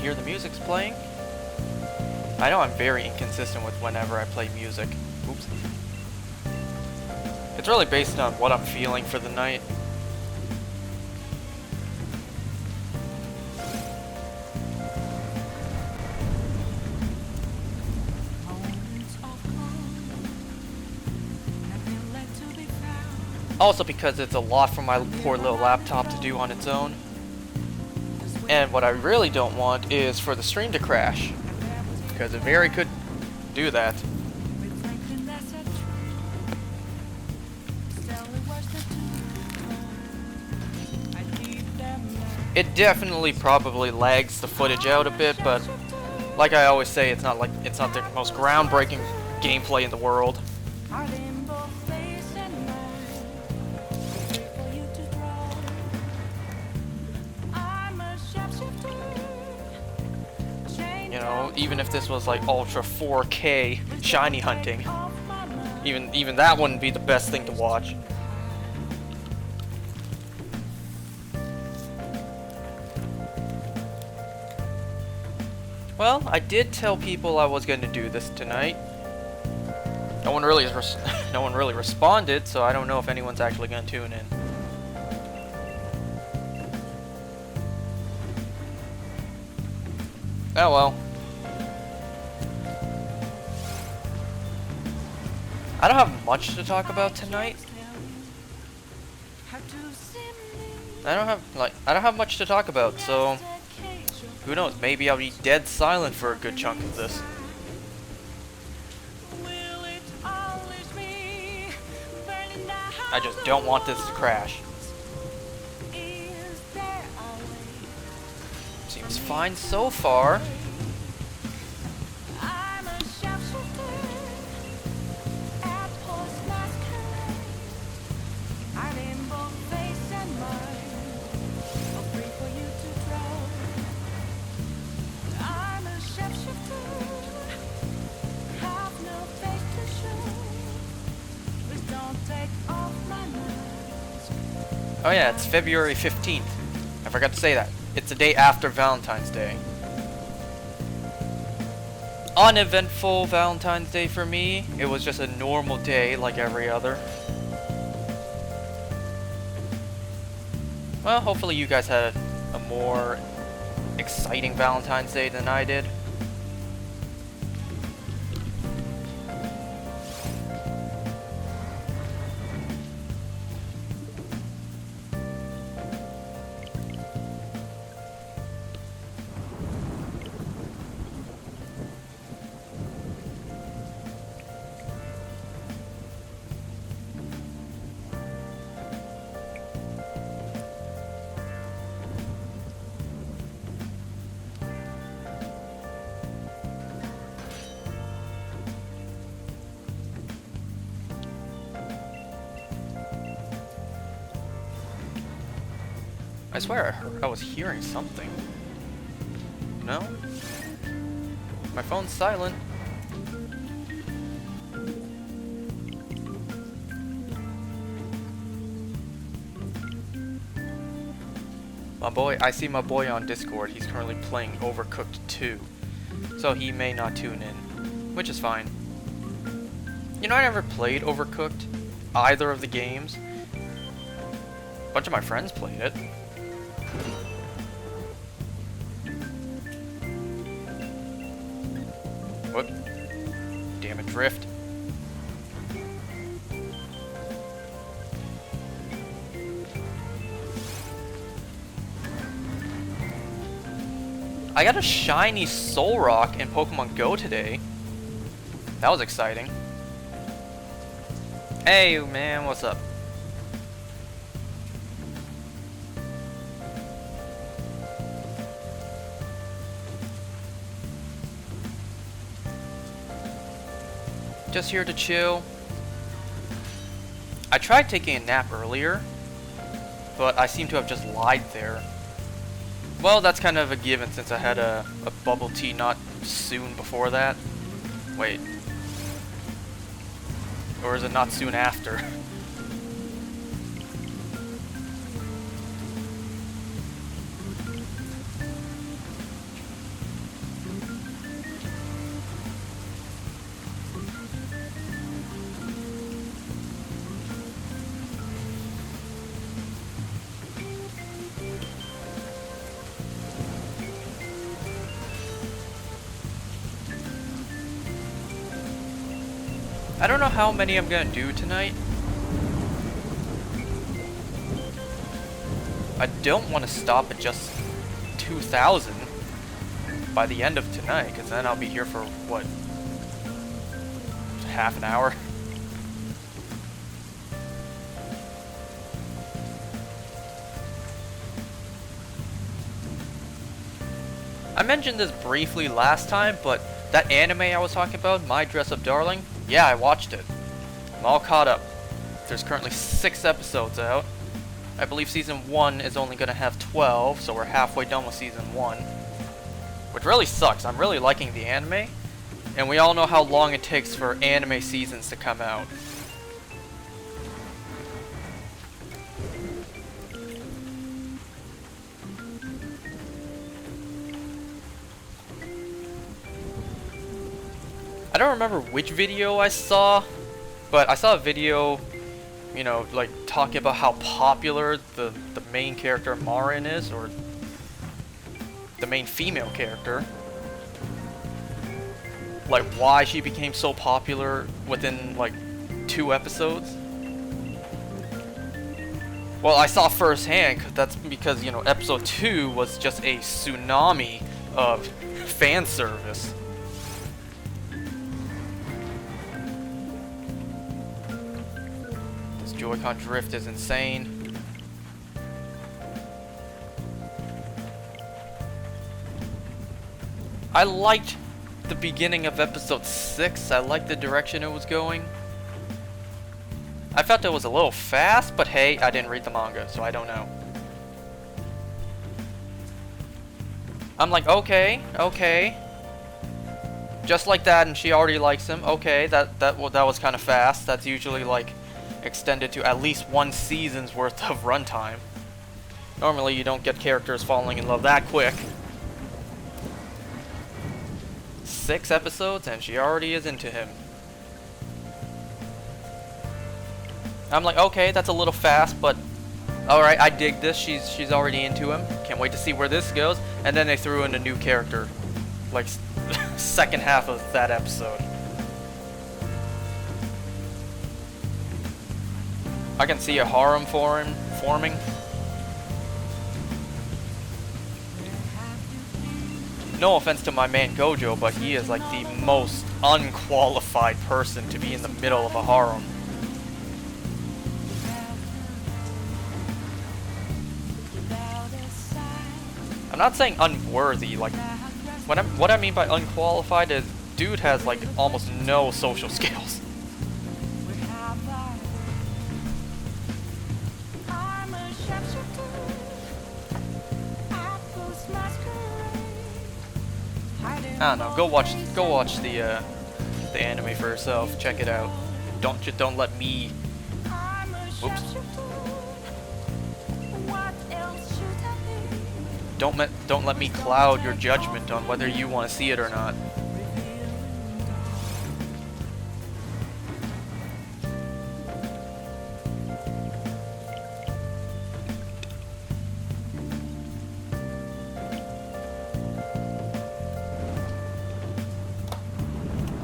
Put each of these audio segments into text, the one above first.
hear the music's playing. I know I'm very inconsistent with whenever I play music. Oops. It's really based on what I'm feeling for the night. Also because it's a lot for my poor little laptop to do on its own. And what I really don't want is for the stream to crash, because it very could do that. It definitely probably lags the footage out a bit, but like I always say, it's not the most groundbreaking gameplay in the world. You know, even if this was like Ultra 4K shiny hunting, even that wouldn't be the best thing to watch. Well, I did tell people I was going to do this tonight. No one really responded, so I don't know if anyone's actually going to tune in. Oh well. I don't have much to talk about tonight. I don't have much to talk about, so who knows, maybe I'll be dead silent for a good chunk of this. I just don't want this to crash. Seems fine so far. Oh yeah, it's February 15th. I forgot to say that. It's the day after Valentine's Day. Uneventful Valentine's Day for me. It was just a normal day like every other. Well, hopefully you guys had a more exciting Valentine's Day than I did. I swear I was hearing something. No? My phone's silent. I see my boy on Discord. He's currently playing Overcooked 2. So he may not tune in, which is fine. You know, I never played Overcooked, either of the games. A bunch of my friends played it. Whoop. Damn it, drift. I got a shiny Soul Rock in Pokemon Go today. That was exciting. Hey man, what's up? Just here to chill. I tried taking a nap earlier, but I seem to have just lied there. Well, that's kind of a given since I had a bubble tea not soon before that. Wait. Or is it not soon after? I don't know how many I'm gonna do tonight. I don't want to stop at just 2,000 by the end of tonight, because then I'll be here for, what, half an hour? I mentioned this briefly last time, but that anime I was talking about, My Dress Up Darling, yeah, I watched it. I'm all caught up. There's currently 6 episodes out. I believe season 1 is only going to have 12, so we're halfway done with season 1. Which really sucks. I'm really liking the anime, and we all know how long it takes for anime seasons to come out. I don't remember which video I saw, but I saw a video, you know, like talking about how popular the main character Marin is, or the main female character. Like why she became so popular within like 2 episodes. Well, I saw firsthand, that's because, you know, episode 2 was just a tsunami of fan service. Joy-Con drift is insane. I liked the beginning of episode 6. I liked the direction it was going. I felt it was a little fast, but hey, I didn't read the manga, so I don't know. I'm like, okay. Just like that, and she already likes him. Okay, that was kind of fast. That's usually like extended to at least 1 season's worth of runtime. Normally you don't get characters falling in love that quick. 6 episodes and she already is into him. I'm like, okay, that's a little fast, but alright, I dig this. She's already into him. Can't wait to see where this goes. And then they threw in a new character, like second half of that episode. I can see a harem forming. No offense to my man Gojo, but he is like the most unqualified person to be in the middle of a harem. I'm not saying unworthy, like what I mean by unqualified is dude has like almost no social skills. I don't know. Go watch the anime for yourself. Check it out. Don't let me. Whoops. Don't let me cloud your judgment on whether you want to see it or not.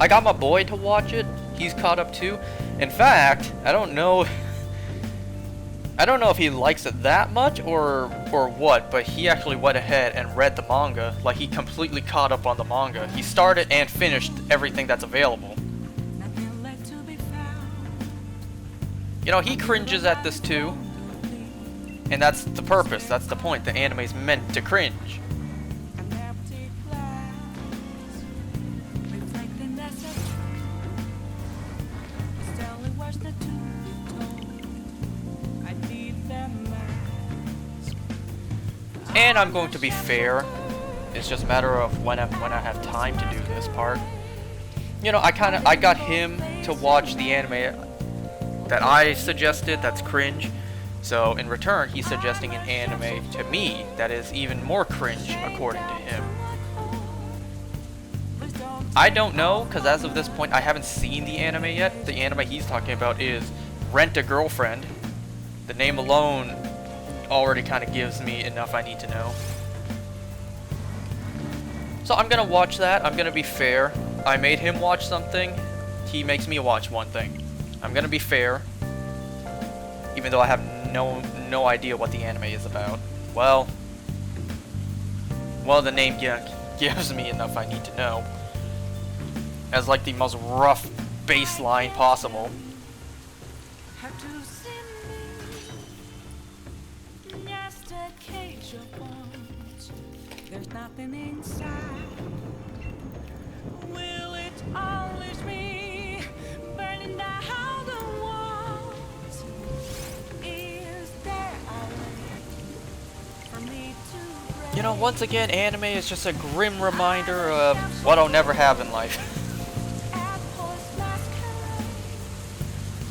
I got my boy to watch it. He's caught up too. In fact, I don't know if he likes it that much or what, but he actually went ahead and read the manga. Like, he completely caught up on the manga. He started and finished everything that's available. You know, he cringes at this too. And that's the purpose, that's the point. The anime's meant to cringe. And I'm going to be fair. It's just a matter of when I have time to do this part. You know, I got him to watch the anime that I suggested that's cringe. So in return, he's suggesting an anime to me that is even more cringe according to him. I don't know, because as of this point I haven't seen the anime yet. The anime he's talking about is Rent a Girlfriend. The name alone already kind of gives me enough I need to know. So I'm gonna watch that. I'm gonna be fair. I made him watch something, he makes me watch one thing. I'm gonna be fair, even though I have no idea what the anime is about. Well, the name gives me enough I need to know. As like the most rough baseline possible. There's nothing inside. Will it always be burning down the walls? Is there a way for me to break? You know, once again, anime is just a grim reminder of what I'll never have in life.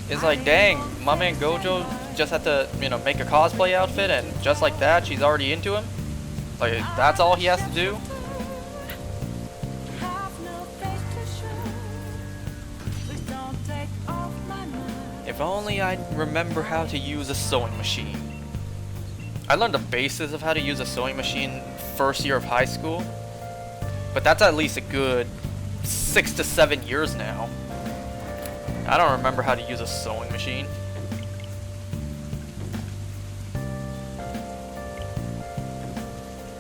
It's like, dang, my man Gojo just had to, you know, make a cosplay outfit, and just like that, she's already into him. Like, that's all he has to do? If only I'd remember how to use a sewing machine. I learned the basis of how to use a sewing machine first year of high school, but that's at least a good 6 to 7 years now. I don't remember how to use a sewing machine.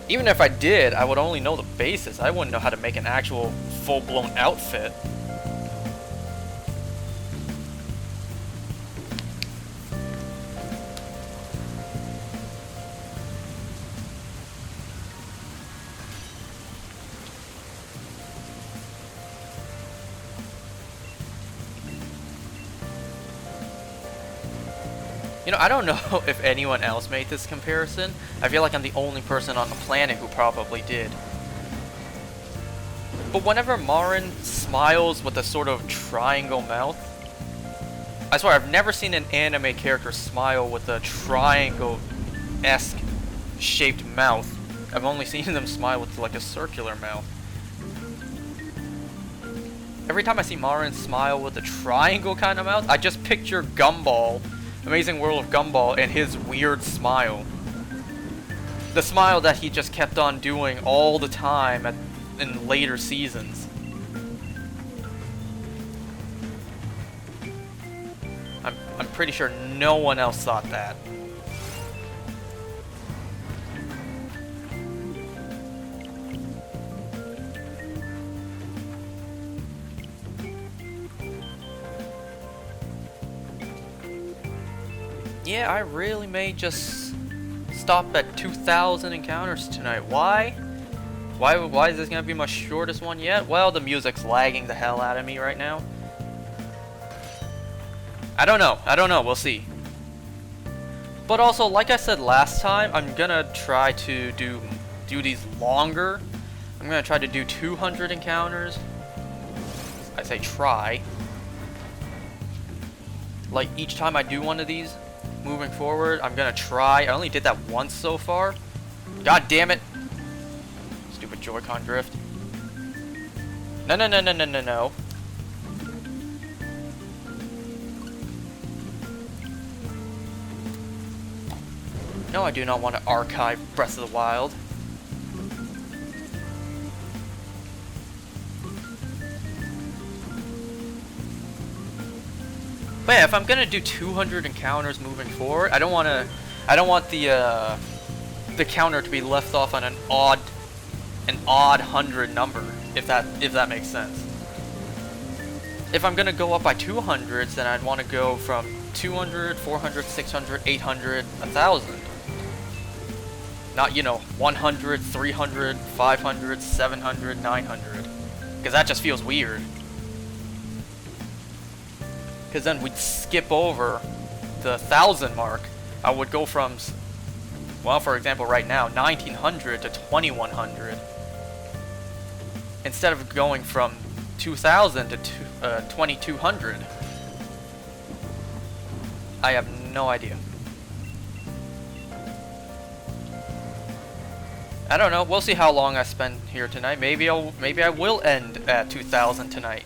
Even if I did, I would only know the basis. I wouldn't know how to make an actual full-blown outfit. You know, I don't know if anyone else made this comparison. I feel like I'm the only person on the planet who probably did. But whenever Marin smiles with a sort of triangle mouth, I swear I've never seen an anime character smile with a triangle-esque shaped mouth. I've only seen them smile with like a circular mouth. Every time I see Marin smile with a triangle kind of mouth, I just picture Gumball. Amazing World of Gumball and his weird smile. The smile that he just kept on doing all the time in later seasons. I'm pretty sure no one else thought that. Yeah, I really may just stop at 2,000 encounters tonight. Why? Why is this gonna be my shortest one yet? Well, the music's lagging the hell out of me right now. I don't know, we'll see. But also, like I said last time, I'm gonna try to do these longer. I'm gonna try to do 200 encounters. I say try. Like, each time I do one of these, moving forward, I'm gonna try. I only did that once so far. God damn it. Stupid Joy-Con drift. No. No, I do not want to archive Breath of the Wild. But yeah, if I'm gonna do 200 encounters moving forward, I don't want the counter to be left off on an odd 100 number, if that makes sense. If I'm gonna go up by 200s, then I'd want to go from 200, 400, 600, 800, 1,000. Not, you know, 100, 300, 500, 700, 900, because that just feels weird. Because then we'd skip over the 1,000 mark. I would go from, well, for example, right now, 1,900 to 2,100. Instead of going from 2,000 to 2,200. I have no idea. I don't know. We'll see how long I spend here tonight. Maybe I will end at 2,000 tonight.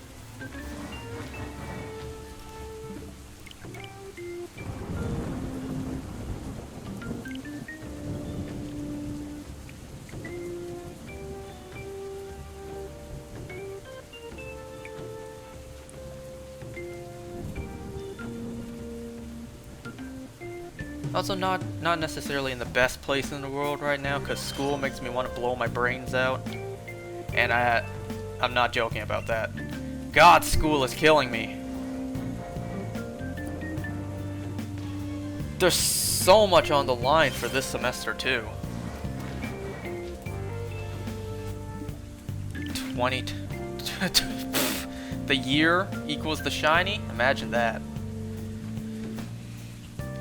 Also, not necessarily in the best place in the world right now, because school makes me want to blow my brains out. And I'm not joking about that. God, school is killing me. There's so much on the line for this semester, too. 20... the year equals the shiny? Imagine that.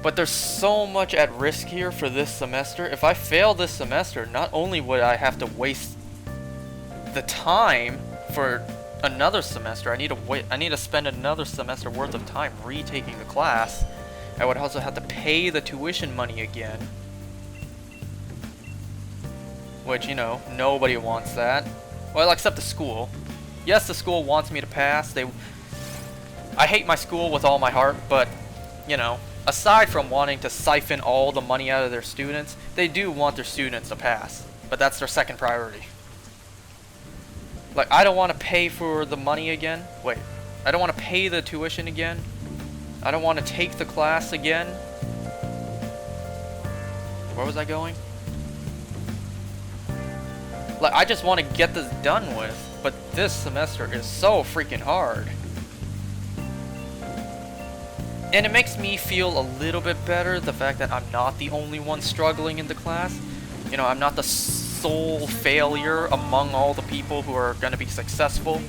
But there's so much at risk here for this semester. If I fail this semester, not only would I have to waste the time for another semester, I need to spend another semester worth of time retaking the class. I would also have to pay the tuition money again. Which, you know, nobody wants that. Well, except the school. Yes, the school wants me to pass. I hate my school with all my heart, but, you know, aside from wanting to siphon all the money out of their students, they do want their students to pass. But that's their second priority. Like, I don't want to pay for the money again. Wait, I don't want to pay the tuition again. I don't want to take the class again. Where was I going? Like, I just want to get this done with. But this semester is so freaking hard. And it makes me feel a little bit better, the fact that I'm not the only one struggling in the class. You know, I'm not the sole failure among all the people who are going to be successful.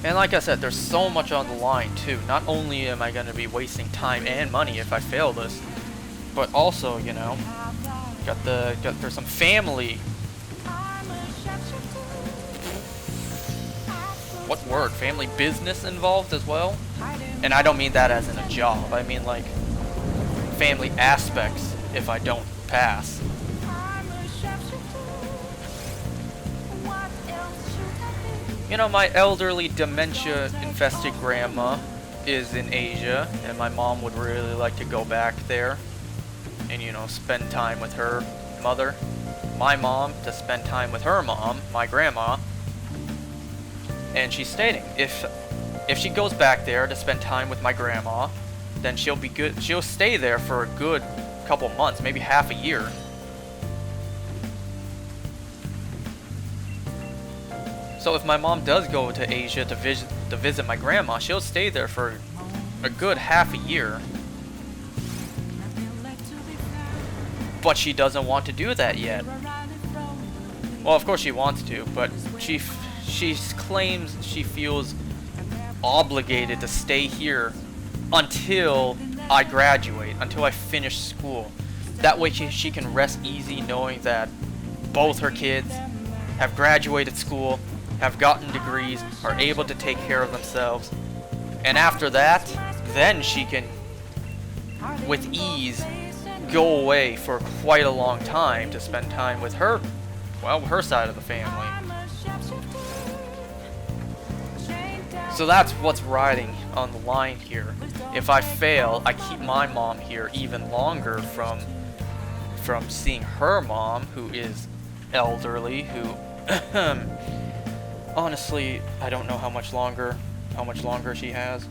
And like I said, there's so much on the line too. Not only am I going to be wasting time and money if I fail this, but also, you know, there's some family. What word? Family business involved as well? And I don't mean that as in a job. I mean like family aspects if I don't pass. You know, my elderly dementia-infested grandma is in Asia, and my mom would really like to go back there and, you know, spend time with her mother. My mom to spend time with her mom, my grandma. And she's stating, if she goes back there to spend time with my grandma, then she'll be good. She'll stay there for a good couple months, maybe half a year. So if my mom does go to Asia to visit my grandma, she'll stay there for a good half a year. But she doesn't want to do that yet. Well, of course she wants to, but she claims she feels obligated to stay here until I graduate, until I finish school. That way she can rest easy knowing that both her kids have graduated school, have gotten degrees, are able to take care of themselves. And after that, then she can, with ease, go away for quite a long time to spend time with her, well, her side of the family. So that's what's riding on the line here. If I fail, I keep my mom here even longer from seeing her mom, who is elderly, who honestly, I don't know how much longer she has.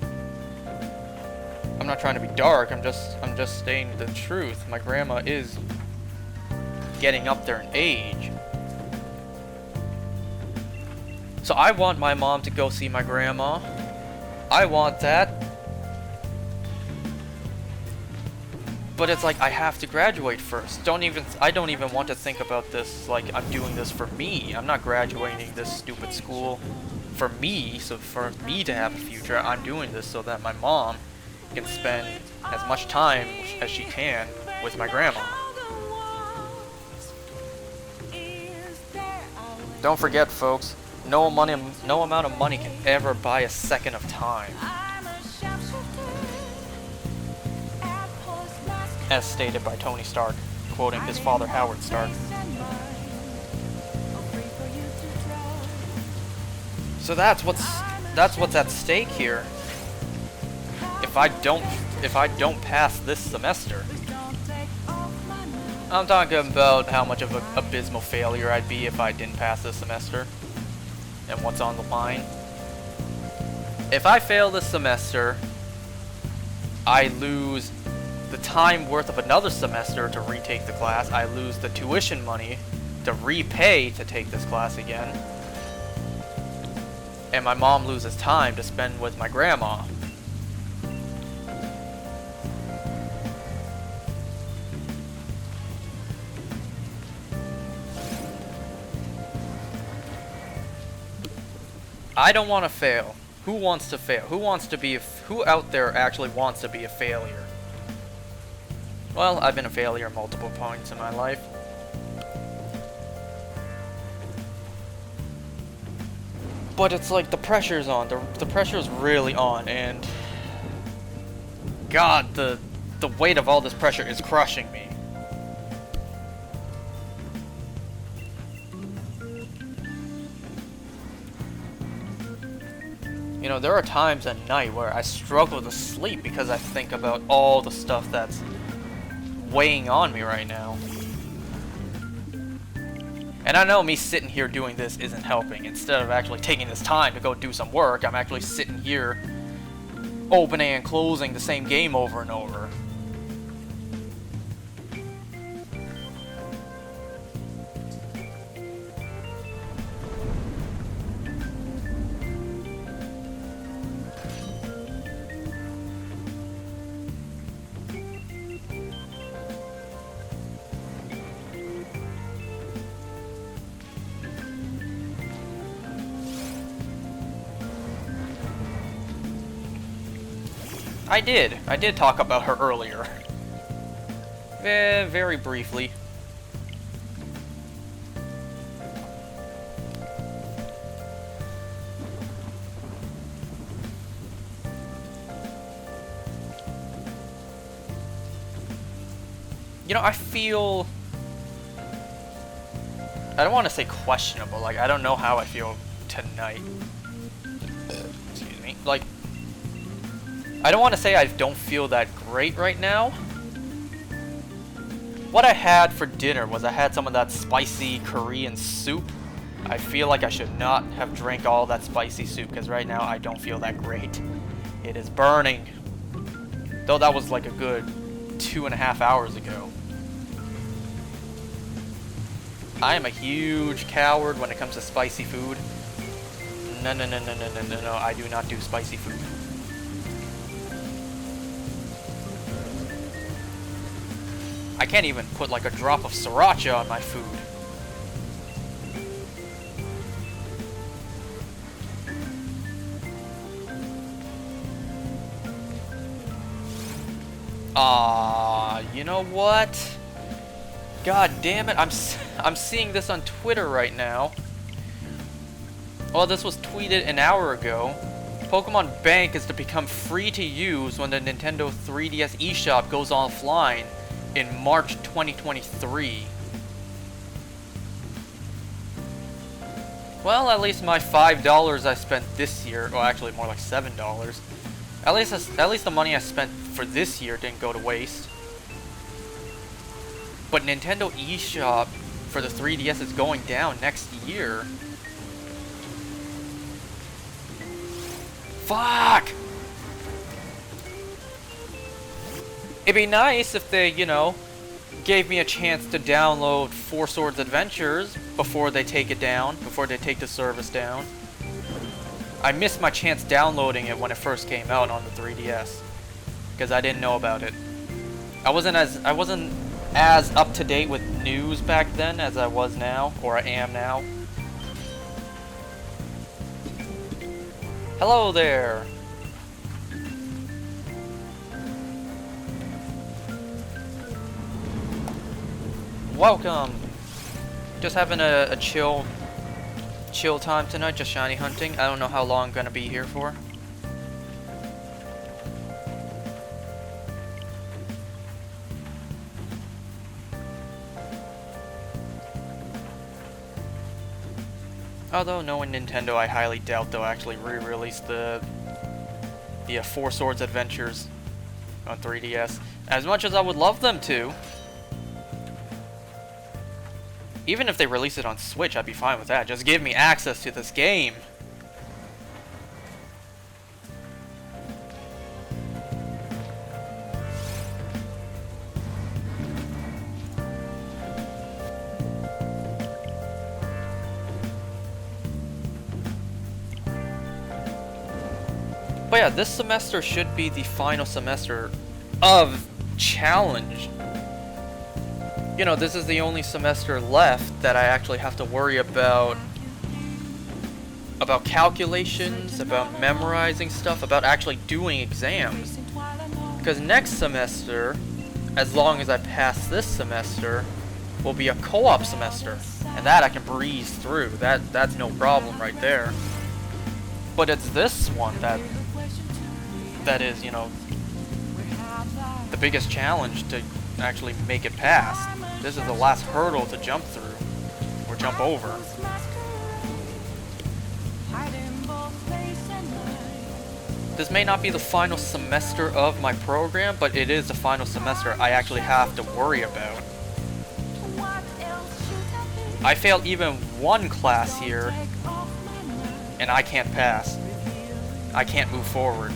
I'm not trying to be dark, I'm just stating the truth. My grandma is getting up there in age. So I want my mom to go see my grandma. I want that. But it's like I have to graduate first. I don't even want to think about this like I'm doing this for me. I'm not graduating this stupid school for me, so for me to have a future. I'm doing this so that my mom can spend as much time as she can with my grandma. Don't forget, folks, no amount of money can ever buy a second of time. As stated by Tony Stark, quoting his father Howard Stark. So that's what's at stake here. If I don't pass this semester, I'm talking about how much of an abysmal failure I'd be if I didn't pass this semester. and what's on the line. If I fail this semester, I lose the time worth of another semester to retake the class. I lose the tuition money to repay to take this class again. And my mom loses time to spend with my grandma. I don't want to fail. Who wants to fail? Who out there actually wants to be a failure? Well, I've been a failure at multiple points in my life. But it's like the pressure's on. The pressure's really on, and God, the weight of all this pressure is crushing me. You know, there are times at night where I struggle to sleep because I think about all the stuff that's weighing on me right now. And I know me sitting here doing this isn't helping. Instead of actually taking this time to go do some work, I'm actually sitting here opening and closing the same game over and over. I did talk about her earlier. Very briefly. You know, I feel... I don't want to say questionable, like, I don't know how I feel tonight. Excuse me. Like, I don't want to say I don't feel that great right now. What I had for dinner was I had some of that spicy Korean soup. I feel like I should not have drank all that spicy soup because right now I don't feel that great. It is burning. Though that was like a good 2.5 hours ago. I am a huge coward when it comes to spicy food. No, I do not do spicy food. I can't even put like a drop of sriracha on my food. You know what? God damn it, I'm seeing this on Twitter right now. Well, this was tweeted an hour ago. Pokemon Bank is to become free to use when the Nintendo 3DS eShop goes offline in March 2023. Well, at least my $5 I spent this year, well actually more like $7. At least the money I spent for this year didn't go to waste. But Nintendo eShop for the 3DS is going down next year. Fuck! It'd be nice if they, you know, gave me a chance to download Four Swords Adventures before they take it down, before they take the service down. I missed my chance downloading it when it first came out on the 3DS because I didn't know about it. I wasn't as up to date with news back then as I was now, or I am now. Hello there. Welcome. Just having a chill time tonight, just shiny hunting. I don't know how long I'm gonna be here for. Although knowing Nintendo, I highly doubt they'll actually re-release the Four Swords Adventures on 3DS. As much as I would love them to. Even if they release it on Switch, I'd be fine with that. Just give me access to this game. But yeah, this semester should be the final semester of Challenge. You know, this is the only semester left that I actually have to worry about calculations, about memorizing stuff, about actually doing exams. Because next semester, as long as I pass this semester, will be a co-op semester. And that I can breeze through. That's no problem right there. But it's this one that is, you know, the biggest challenge to actually make it past. This is the last hurdle to jump through, or jump over. This may not be the final semester of my program, but it is the final semester I actually have to worry about. I failed even one class here, and I can't pass. I can't move forward.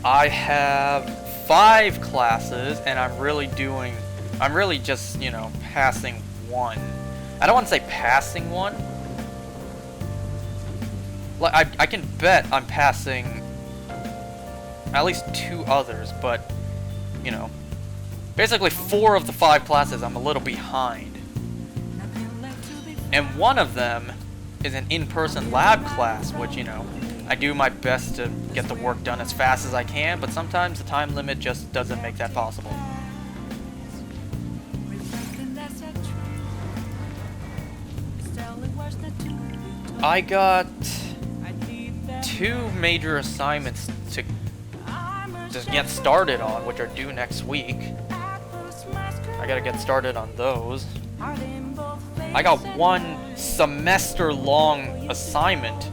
I have 5 classes, and I'm really just, you know, passing one. I don't want to say passing one. Like, I can bet I'm passing at least 2 others, but, you know, basically 4 of the 5 classes I'm a little behind. And one of them is an in-person lab class, which, you know, I do my best to get the work done as fast as I can, but sometimes the time limit just doesn't make that possible. I got 2 major assignments to get started on, which are due next week. I gotta get started on those. I got 1 semester-long assignment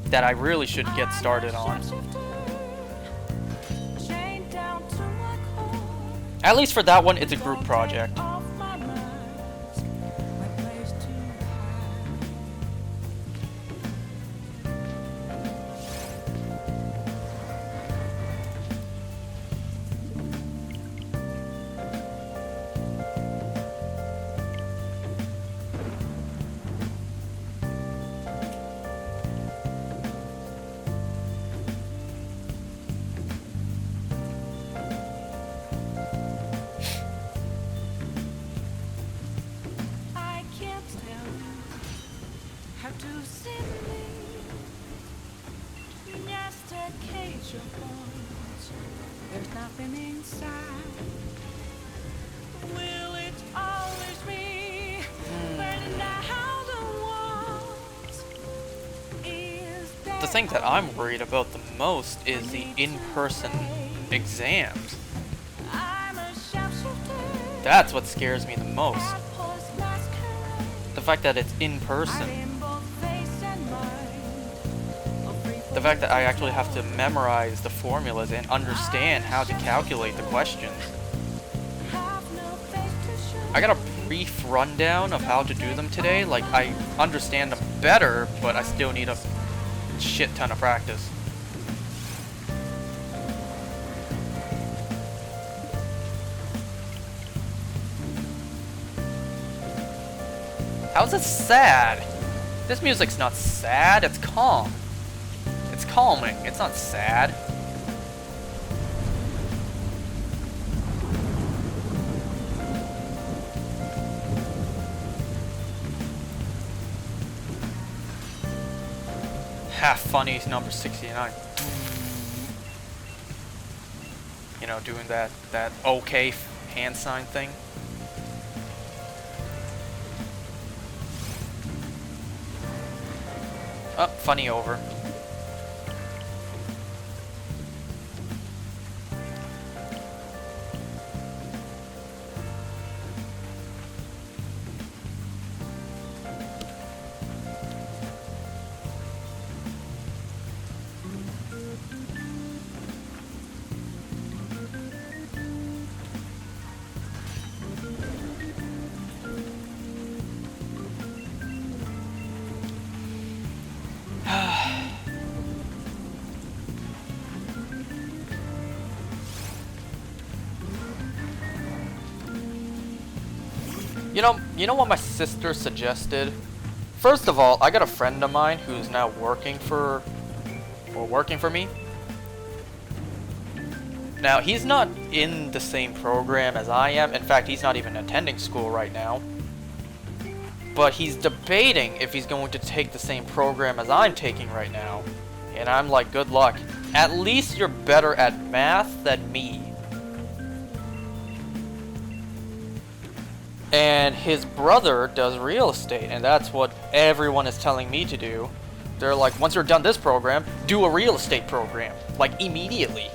that I really should get started on. At least for that one, it's a group project. There's nothing inside. Will it always be burning down the walls? The thing that I'm worried about the most is the in-person exams. That's what scares me the most. The fact that it's in person. The fact that I actually have to memorize the formulas and understand how to calculate the questions. I got a brief rundown of how to do them today. Like, I understand them better, but I still need a shit ton of practice. How's it sad? This music's not sad, it's calm. It's calming, it's not sad. Half funny number 69. You know, doing that okay hand sign thing. Oh, funny over. You know what my sister suggested? First of all, I got a friend of mine who's now working for me. Now, he's not in the same program as I am. In fact, he's not even attending school right now. But he's debating if he's going to take the same program as I'm taking right now. And I'm like, good luck. At least you're better at math than me. And his brother does real estate, and that's what everyone is telling me to do. They're like, once you're done this program, do a real estate program. Like, immediately.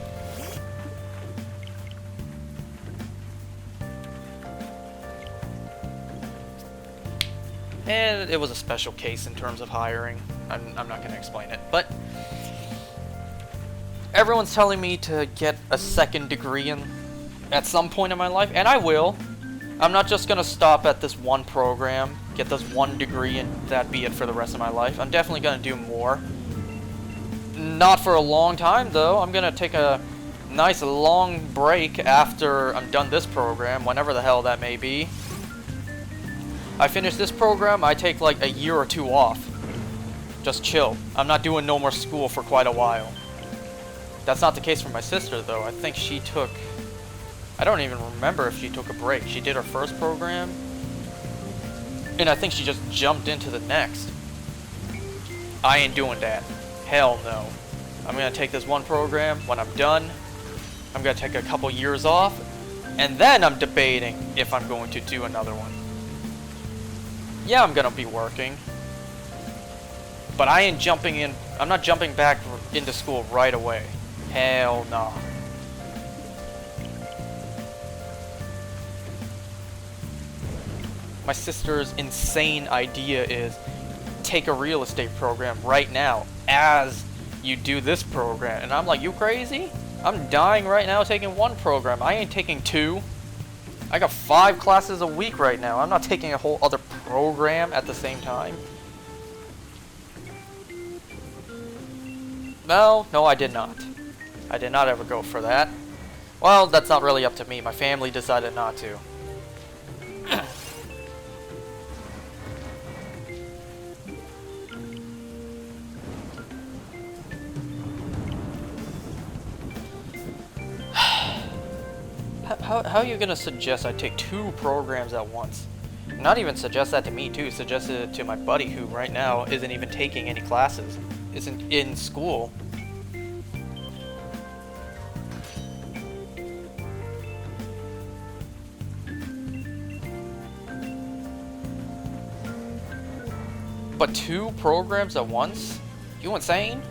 And it was a special case in terms of hiring. I'm not going to explain it. But everyone's telling me to get a second degree at some point in my life, and I will. I'm not just going to stop at this one program, get this one degree, and that be it for the rest of my life. I'm definitely going to do more. Not for a long time, though. I'm going to take a nice long break after I'm done this program, whenever the hell that may be. I finish this program, I take like a year or two off. Just chill. I'm not doing no more school for quite a while. That's not the case for my sister, though. I think she took... I don't even remember if she took a break. She did her first program, and I think she just jumped into the next. I ain't doing that. Hell no. I'm gonna take this one program. When I'm done, I'm gonna take a couple years off, and then I'm debating if I'm going to do another one. Yeah, I'm gonna be working, but I ain't jumping in. I'm not jumping back into school right away. Hell no. My sister's insane idea is take a real estate program right now as you do this program. And I'm like, you crazy? I'm dying right now taking one program. I ain't taking two. I got 5 classes a week right now. I'm not taking a whole other program at the same time. No, I did not. I did not ever go for that. Well, that's not really up to me. My family decided not to. How are you gonna suggest I take 2 programs at once? Not even suggest that to me too, suggest it to my buddy who right now isn't even taking any classes, isn't in school. But 2 programs at once? You insane?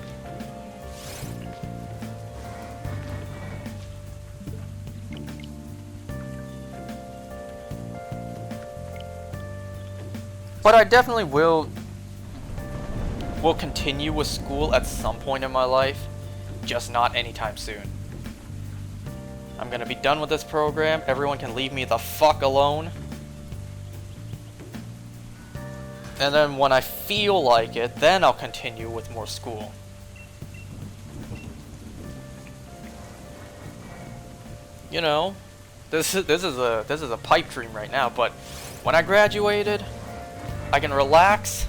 But I definitely will continue with school at some point in my life, just not anytime soon. I'm gonna be done with this program. Everyone can leave me the fuck alone. And then when I feel like it, then I'll continue with more school. You know, this is a pipe dream right now, but when I graduated, I can relax.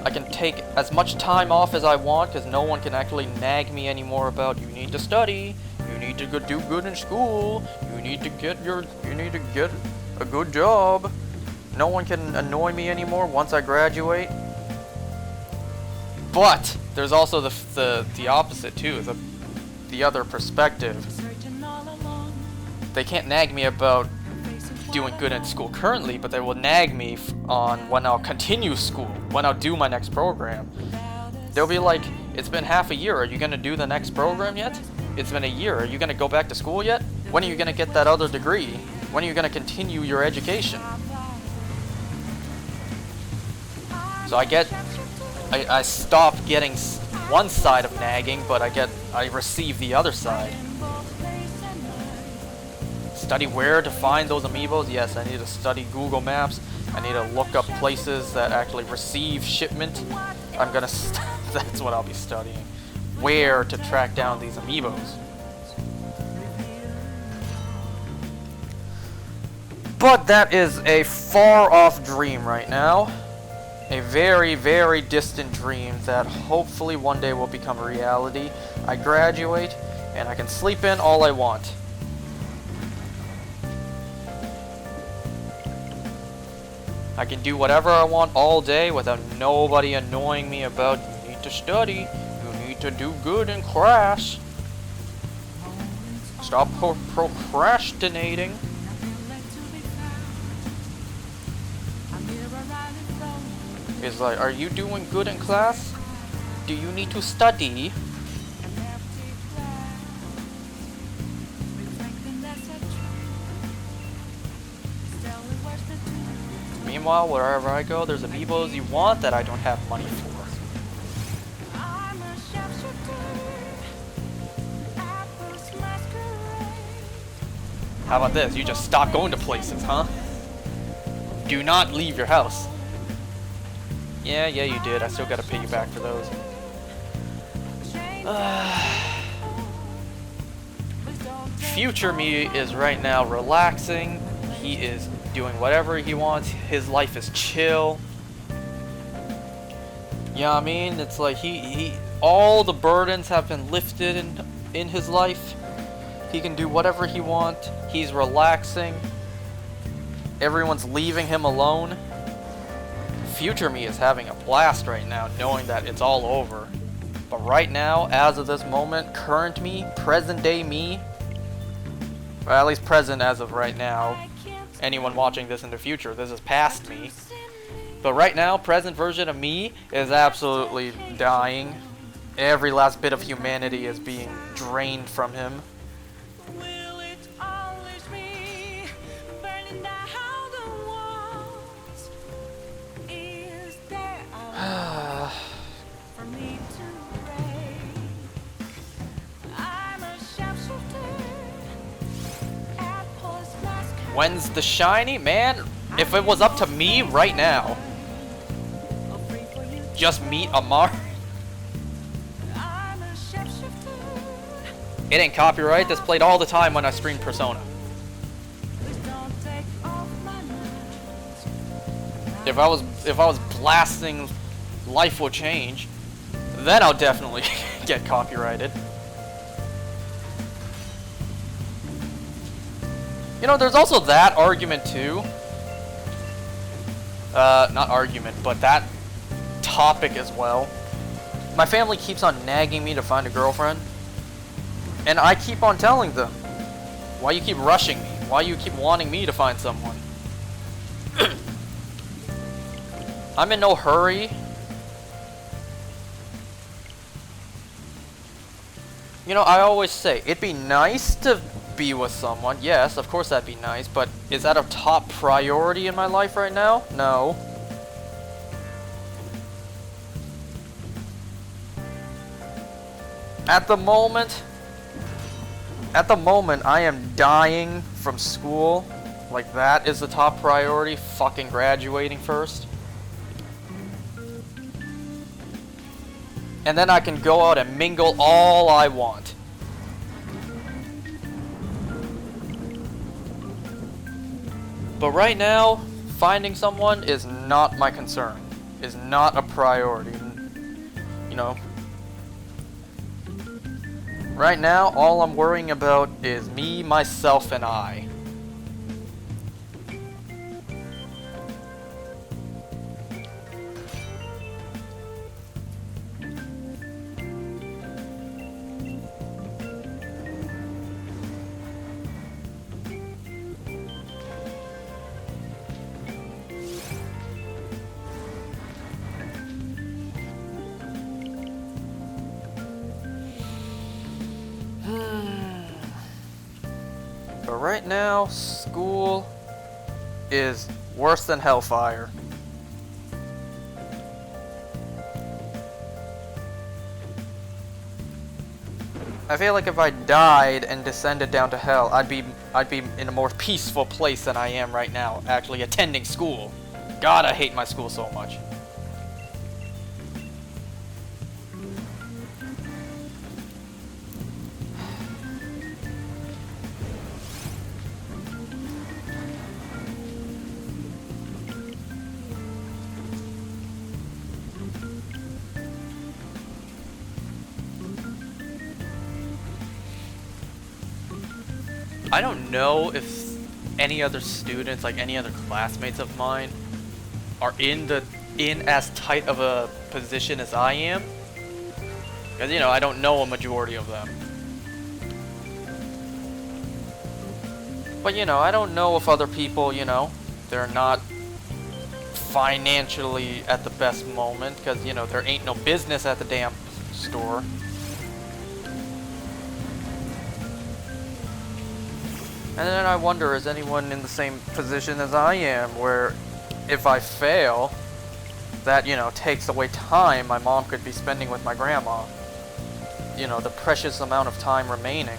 I can take as much time off as I want because no one can actually nag me anymore about you need to study, you need to do good in school, you need to get a good job. No one can annoy me anymore once I graduate. But there's also the opposite too, the other perspective. They can't nag me about doing good in school currently, but they will nag me on when I'll continue school, when I'll do my next program. They'll be like, it's been half a year, are you gonna do the next program yet? It's been a year, are you gonna go back to school yet? When are you gonna get that other degree? When are you gonna continue your education? So I stop getting one side of nagging, but I receive the other side. Study where to find those amiibos? Yes, I need to study Google Maps. I need to look up places that actually receive shipment. That's what I'll be studying. Where to track down these amiibos. But that is a far-off dream right now. A very, very distant dream that hopefully one day will become a reality. I graduate, and I can sleep in all I want. I can do whatever I want all day without nobody annoying me about, you need to study, you need to do good in class. Stop procrastinating. Nothing left to be found. I'm here arriving from It's like, are you doing good in class? Do you need to study? an empty glass, reflecting that's a truth. Still it was the truth. Meanwhile, wherever I go, there's amiibos you want that I don't have money for. I'm a sharpshooter, apples masquerade. How about this? You just stop going to places, huh? Do not leave your house. Yeah, you did. I still gotta pay you back for those. Future me is right now relaxing. He is doing whatever he wants. His life is chill. Yeah, I mean, it's like he all the burdens have been lifted in his life. He can do whatever he wants. He's relaxing. Everyone's leaving him alone. Future me is having a blast right now, knowing that it's all over. But right now, as of this moment, current me, present day me, or at least present as of right now, anyone watching this in the future, this is past me. But right now, present version of me is absolutely dying. Every last bit of humanity is being drained from him. Will it always be burning down the walls? Is there a for me to break? I'm a sharpshooter, apples masquerade. When's the shiny? Man, if it was up to me right now, Free for you. just meet Amar. I'm a sharpshooter. It ain't copyright. This played all the time when I streamed Persona. Please don't take off my mask. If I was blasting Life Will Change, then I'll definitely get copyrighted. You know, there's also that argument too. Not argument, but that topic as well. My family keeps on nagging me to find a girlfriend. And I keep on telling them, why you keep rushing me? Why you keep wanting me to find someone? I'm in no hurry. You know, I always say, it'd be nice to be with someone. Yes, of course that'd be nice, but is that a top priority in my life right now? No. At the moment, I am dying from school. Like, that is the top priority. Fucking graduating first. And then I can go out and mingle all I want. But right now, finding someone is not my concern. Is not a priority. You know. Right now, all I'm worrying about is me, myself, and I. But right now, school is worse than hellfire. I feel like if I died and descended down to hell, I'd be in a more peaceful place than I am right now, actually attending school. God, I hate my school so much. I don't know if any other students, like any other classmates of mine, are in as tight of a position as I am. Because, you know, I don't know a majority of them. But, you know, I don't know if other people, you know, they're not financially at the best moment. Because, you know, there ain't no business at the damn store. And then I wonder, is anyone in the same position as I am, where if I fail, that, you know, takes away time my mom could be spending with my grandma. You know, the precious amount of time remaining.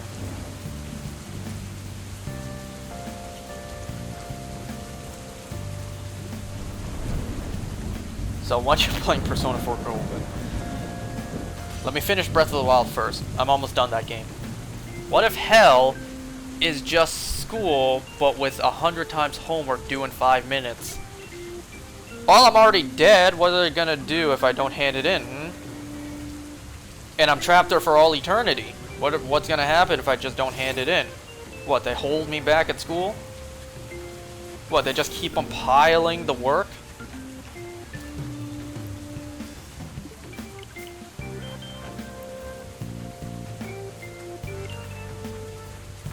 So once you're playing Persona 4 Golden, let me finish Breath of the Wild first. I'm almost done that game. What if hell is just school, but with 100 times homework due in 5 minutes? Well, I'm already dead. What are they gonna do if I don't hand it in? And I'm trapped there for all eternity. What's gonna happen if I just don't hand it in? What, they hold me back at school? What, they just keep on piling the work?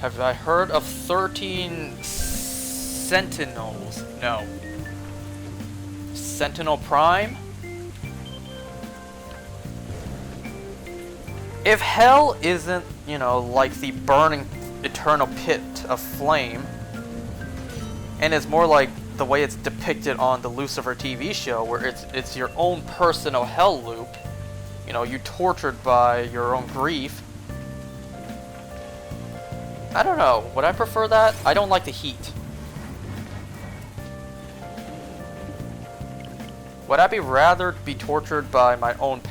Have I heard of 13 Sentinels? No. Sentinel Prime? If hell isn't, you know, like the burning eternal pit of flame, and it's more like the way it's depicted on the Lucifer TV show, where it's your own personal hell loop, you know, you're tortured by your own grief. I don't know. Would I prefer that? I don't like the heat. Would I be rather be tortured by my own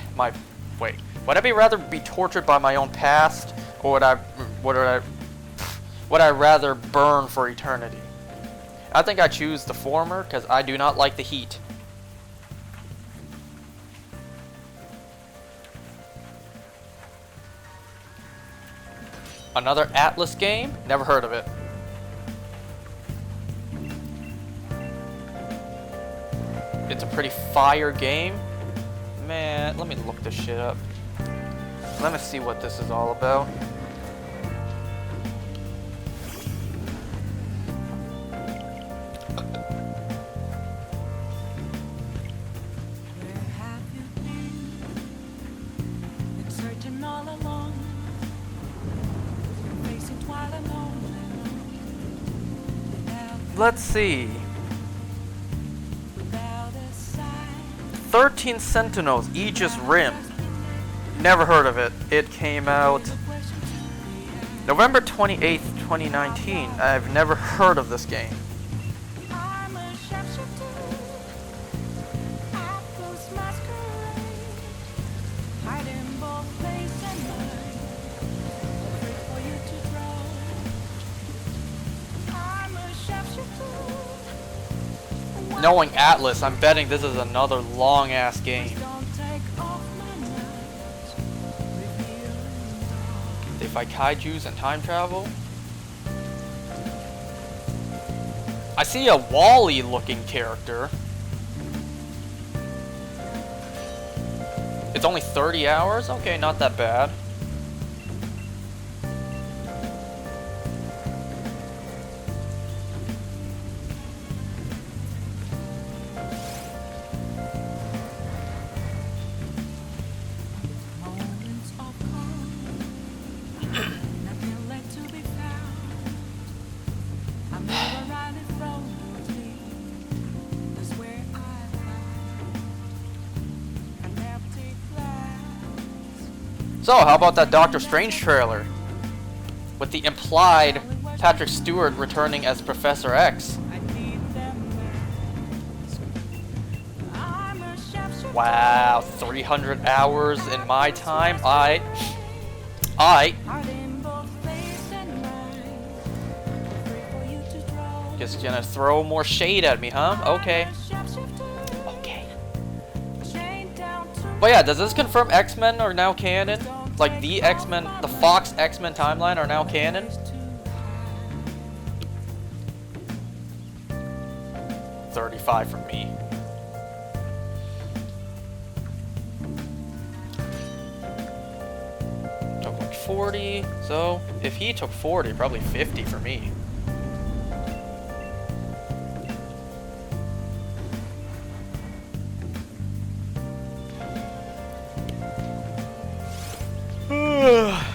wait? Would I be rather be tortured by my own past, or would I rather burn for eternity? I think I choose the former because I do not like the heat. Another Atlas game? Never heard of it. It's a pretty fire game. Man, let me look this shit up. Let me see what this is all about. Where have you been? Been searching all along, facing twilight alone. Let's see. Without a sign, 13 Sentinels, Aegis Rim. Never heard of it. It came out November 28th, 2019. I've never heard of this game. I'm a sharpshooter. I post masquerade, hiding both place and mind, afraid for you to draw. I'm a sharpshooter. Knowing Atlas, I'm betting this is another long-ass game. Don't take off my night, revealing dawn. They fight kaijus and time travel. I see a Wall-E looking character. It's only 30 hours? Okay, not that bad. Moments of calm, nothing left to be found. I'm never running from me. That's where I found an empty glass. So, how about that Doctor Strange trailer? With the implied Patrick Stewart returning as Professor X. I need them mask. I'm a sharpshooter. Wow, 300 hours in my time. I Hiding both face and mind, afraid for you to draw. just gonna throw more shade at me, huh? Okay. Okay. But yeah, does this confirm X-Men are now canon? Like the X-Men, the Fox X-Men timeline are now canon? 35 from me. Took like 40, so if he took 40, probably 50 for me.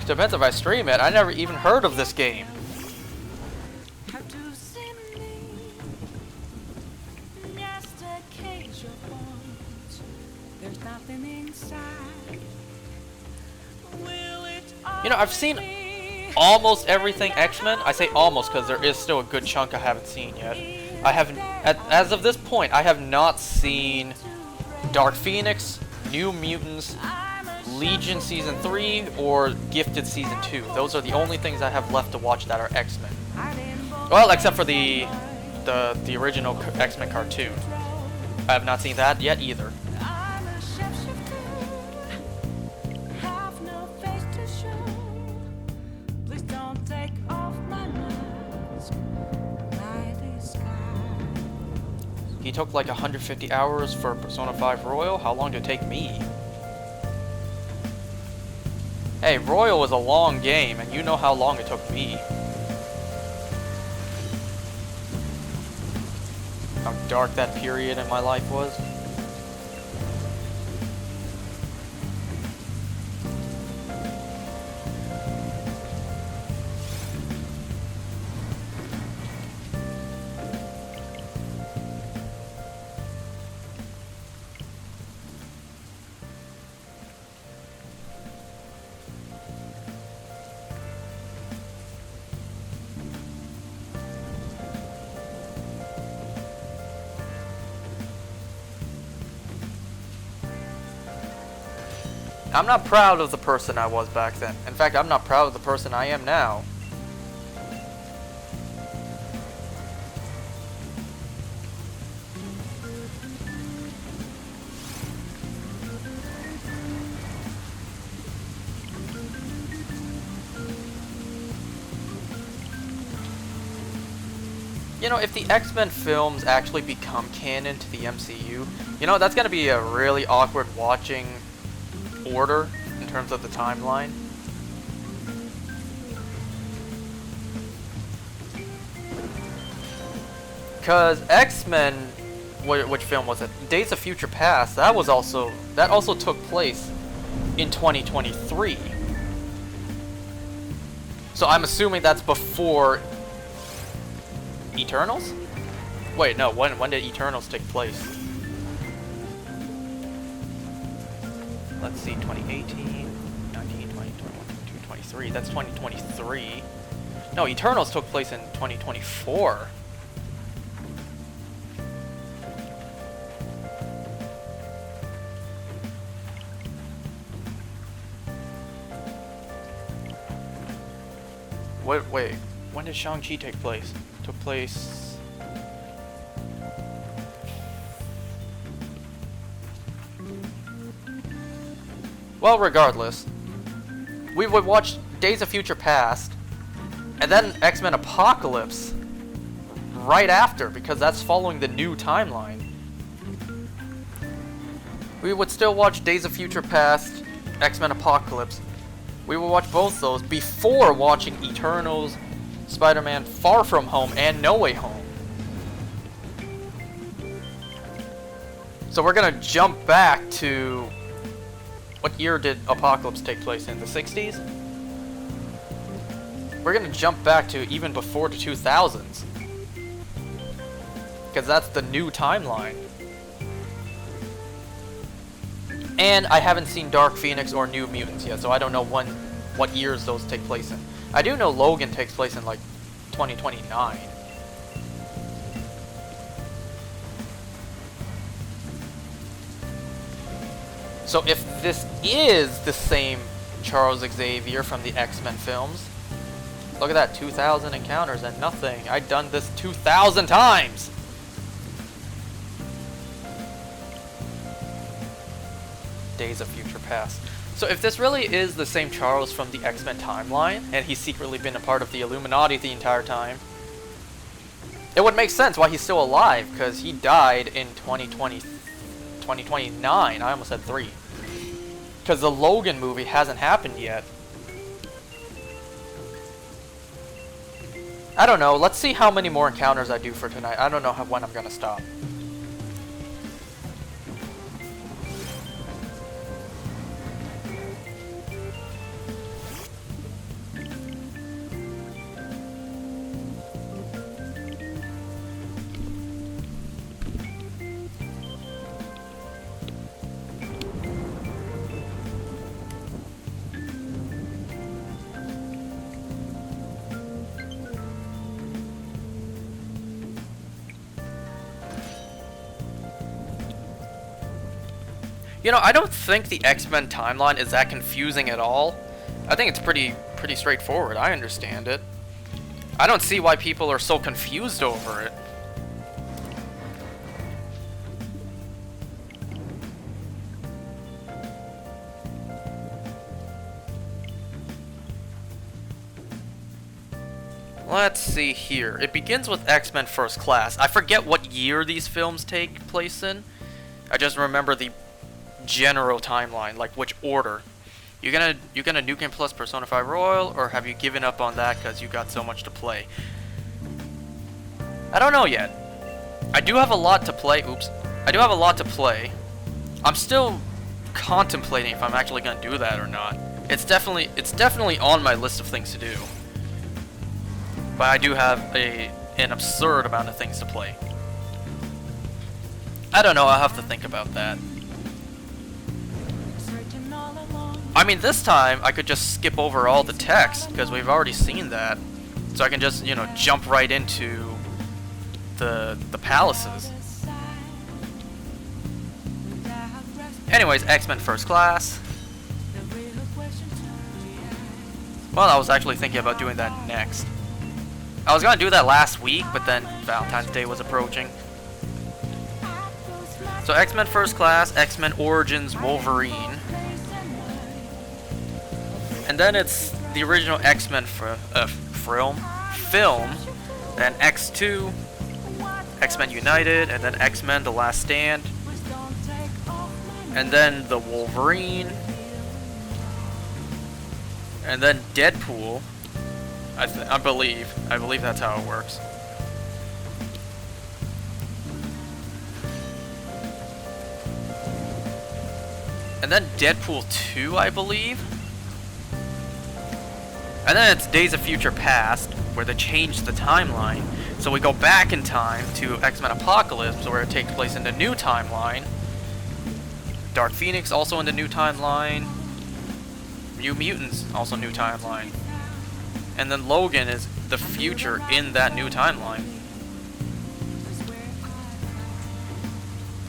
Depends if I stream it. I never even heard of this game. Have to see me. Just a cage of bones. There's nothing inside. Will it You know, I've seen be almost everything X-Men. I say almost because there is still a good chunk I haven't seen yet. I haven't, as of this point, I have not seen Dark Phoenix, New Mutants, Legion Season 3, or Gifted Season 2. Those are the only things I have left to watch that are X-Men. Well, except for the original X-Men cartoon. I have not seen that yet either. I'm a shapeshifter, have no face to show. Please don't take off my mask, my disguise. He took like 150 hours for Persona 5 Royal. How long did it take me? Hey, Royal was a long game, and you know how long it took me. How dark that period in my life was. I'm not proud of the person I was back then. In fact, I'm not proud of the person I am now. You know, if the X-Men films actually become canon to the MCU, you know, that's gonna be a really awkward watching order in terms of the timeline. Because X-Men, which film was it? Days of Future Past. That also took place in 2023. So I'm assuming that's before Eternals? Wait, no. When did Eternals take place? Let's see, 2018, 19, 20, 21, 22, 23. That's 2023. No, Eternals took place in 2024. Wait, when did Shang-Chi take place? Took place... Well, regardless, we would watch Days of Future Past, and then X-Men Apocalypse right after, because that's following the new timeline. We would still watch Days of Future Past, X-Men Apocalypse. We would watch both those before watching Eternals, Spider-Man Far From Home, and No Way Home. So we're gonna jump back to... What year did Apocalypse take place in? The 60s? We're gonna jump back to even before the 2000s. Because that's the new timeline. And I haven't seen Dark Phoenix or New Mutants yet, so I don't know what years those take place in. I do know Logan takes place in like 2029. So if this is the same Charles Xavier from the X-Men films, look at that, 2,000 encounters and nothing. I've done this 2,000 times! Days of Future Past. So if this really is the same Charles from the X-Men timeline, and he's secretly been a part of the Illuminati the entire time, It would make sense why he's still alive, because he died in 2029. I almost said 3. Because the Logan movie hasn't happened yet. I don't know. Let's see how many more encounters I do for tonight. I don't know when I'm gonna stop. You know, I don't think the X-Men timeline is that confusing at all. I think it's pretty straightforward. I understand it. I don't see why people are so confused over it. Let's see here. It begins with X-Men First Class. I forget what year these films take place in. I just remember the general timeline, like which order. You gonna Nuke Him plus Persona 5 Royal, or have you given up on that because you got so much to play? I don't know yet. I do have a lot to play. Oops. I do have a lot to play. I'm still contemplating if I'm actually gonna do that or not. It's definitely on my list of things to do. But I do have an absurd amount of things to play. I don't know, I'll have to think about that. I mean, this time I could just skip over all the text because we've already seen that, so I can just, you know, jump right into the palaces. Anyways, X-Men First Class. Well, I was actually thinking about doing that next. I was gonna do that last week, but then Valentine's Day was approaching. So X-Men First Class, X-Men Origins Wolverine. And then it's the original X-Men film, then X2, X-Men United, and then X-Men The Last Stand, and then the Wolverine, and then Deadpool. I believe that's how it works. And then Deadpool 2, I believe. And then it's Days of Future Past, where they changed the timeline. So we go back in time to X-Men Apocalypse, where it takes place in the new timeline. Dark Phoenix, also in the new timeline. New Mutants, also new timeline. And then Logan is the future in that new timeline.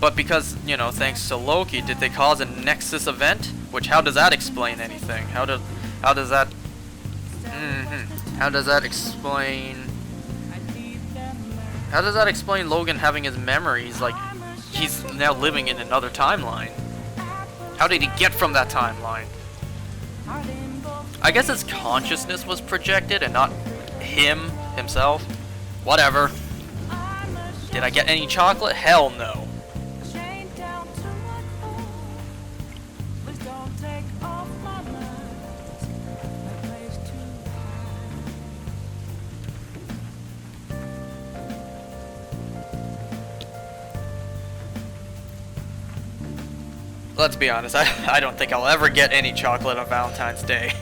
But because, you know, thanks to Loki, did they cause a Nexus event? Which, how does that explain anything? How does that explain Logan having his memories, like he's now living in another timeline? How did he get from that timeline? I guess his consciousness was projected and not himself. Whatever. Did I get any chocolate? Hell no. Let's be honest, I don't think I'll ever get any chocolate on Valentine's Day.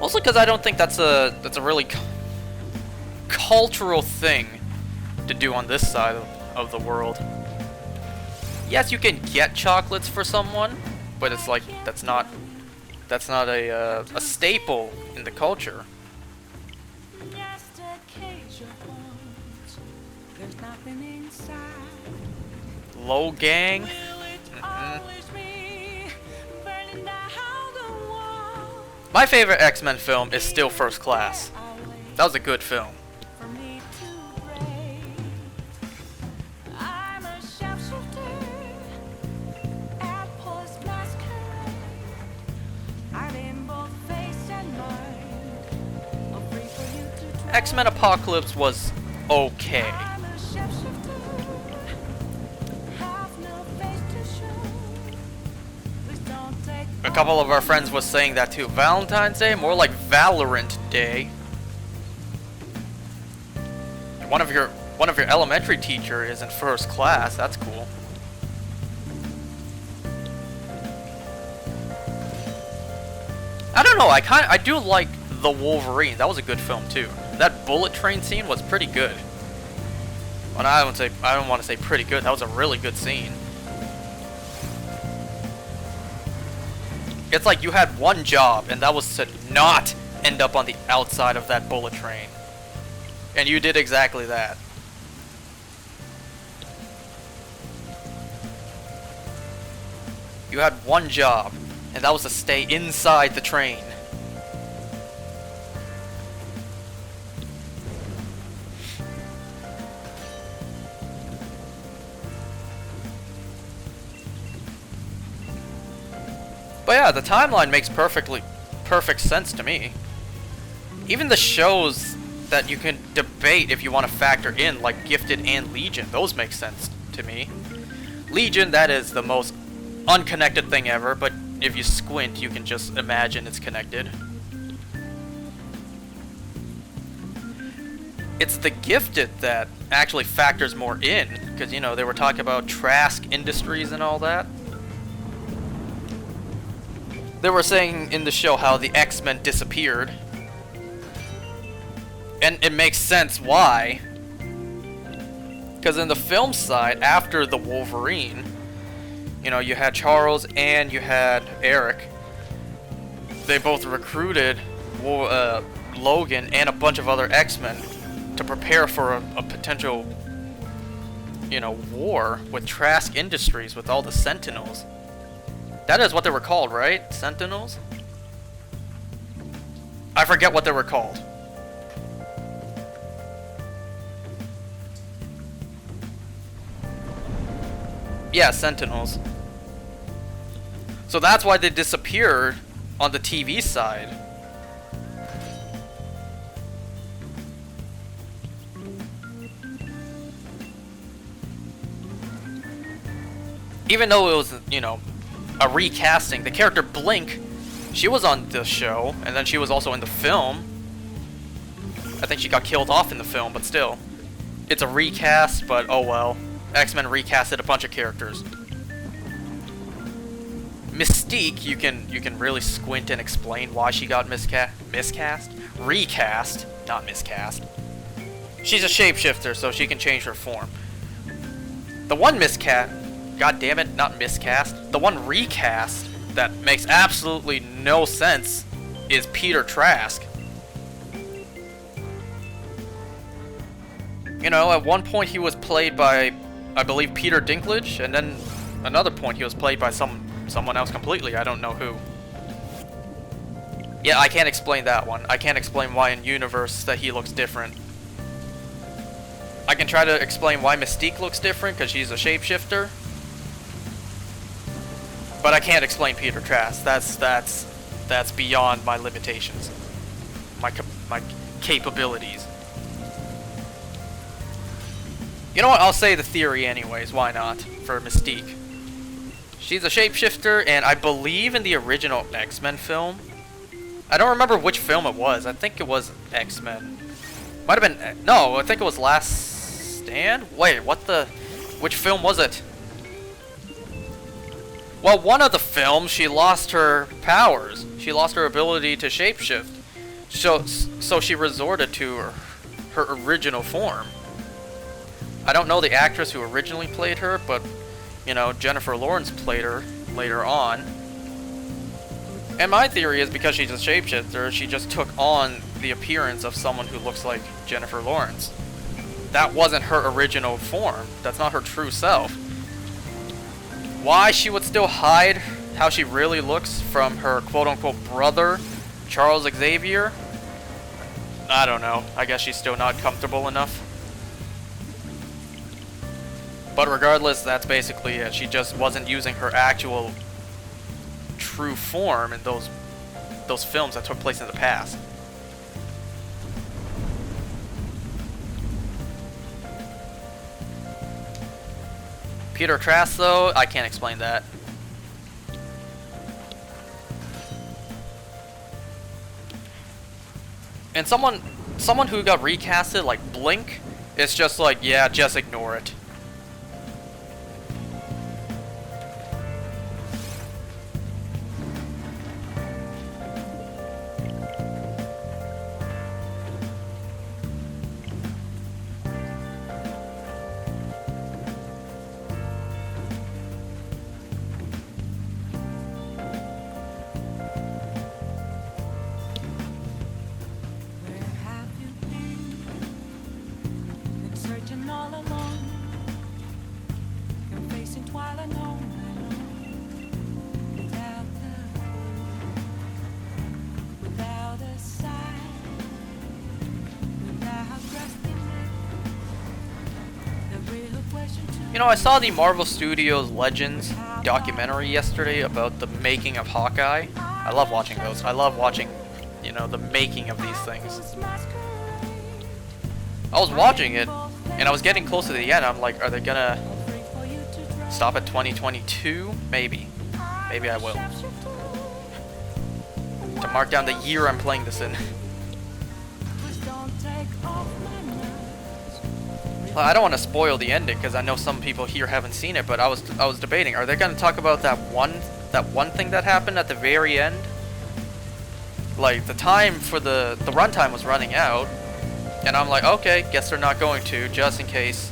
Also because I don't think that's a really cultural thing to do on this side of the world. Yes, you can get chocolates for someone, but it's like that's not a staple in the culture. Low gang. My favorite X-Men film is still First Class. That was a good film. X-Men Apocalypse was okay. I'm a shapeshifter, have no face to show. Please don't take A couple of our friends was saying that too. Valentine's Day, more like Valorant Day. One of your elementary teacher is in first class. That's cool. I don't know. I do like The Wolverine. That was a good film too. That bullet train scene was pretty good. But I don't want to say pretty good. That was a really good scene. It's like you had one job, and that was to not end up on the outside of that bullet train. And you did exactly that. You had one job, and that was to stay inside the train. But yeah, the timeline makes perfect sense to me. Even the shows that you can debate if you want to factor in, like Gifted and Legion, those make sense to me. Legion, that is the most unconnected thing ever, but if you squint, you can just imagine it's connected. It's the Gifted that actually factors more in, because, you know, they were talking about Trask Industries and all that. They were saying in the show how the X-Men disappeared. And it makes sense why. Because in the film side, after the Wolverine, you know, you had Charles and you had Eric. They both recruited Logan and a bunch of other X-Men to prepare for a potential, you know, war with Trask Industries with all the Sentinels. That is what they were called, right? Sentinels? I forget what they were called. Yeah, Sentinels. So that's why they disappeared on the TV side. Even though it was, you know, a recasting, the character Blink, she was on the show, and then she was also in the film. I think she got killed off in the film, but still. It's a recast, but oh well. X-Men recasted a bunch of characters. Mystique, you can really squint and explain why she got miscast? Recast, not miscast. She's a shapeshifter, so she can change her form. The one miscast, god damn it, not miscast. The one recast that makes absolutely no sense is Peter Trask. You know, at one point he was played by, I believe, Peter Dinklage, and then another point he was played by someone else completely. I don't know who. Yeah, I can't explain that one. I can't explain why in universe that he looks different. I can try to explain why Mystique looks different because she's a shapeshifter, but I can't explain Peter Trask. That's beyond my limitations, my capabilities. You know what? I'll say the theory anyways. Why not? For Mystique. She's a shapeshifter, and I believe in the original X-Men film. I don't remember which film it was. I think it was X-Men. Might have been... No, I think it was Last Stand? Wait, what the... Which film was it? Well, one of the films, she lost her powers. She lost her ability to shapeshift. So she resorted to her original form. I don't know the actress who originally played her, but, you know, Jennifer Lawrence played her later on. And my theory is because she's a shapeshifter, she just took on the appearance of someone who looks like Jennifer Lawrence. That wasn't her original form. That's not her true self. Why she would still hide how she really looks from her quote-unquote brother, Charles Xavier? I don't know. I guess she's still not comfortable enough. But regardless, that's basically it. She just wasn't using her actual true form in those films that took place in the past. Computer Trash, though, I can't explain that. And someone who got recasted, like Blink, it's just like, yeah, just ignore it. Where have you been searching all alone? You're facing twilight alone, without a sign, without resting the real question to You know, I saw the Marvel Studios Legends documentary yesterday about the making of Hawkeye. I love watching those. I love watching, you know, the making of these things. I was watching it, and I was getting close to the end. I'm like, are they gonna stop at 2022? Maybe. Maybe I will. To mark down the year I'm playing this in. Well, I don't want to spoil the ending because I know some people here haven't seen it, but I was debating, are they going to talk about that one thing that happened at the very end? Like, the time for the runtime was running out, and I'm like, okay, guess they're not going to, just in case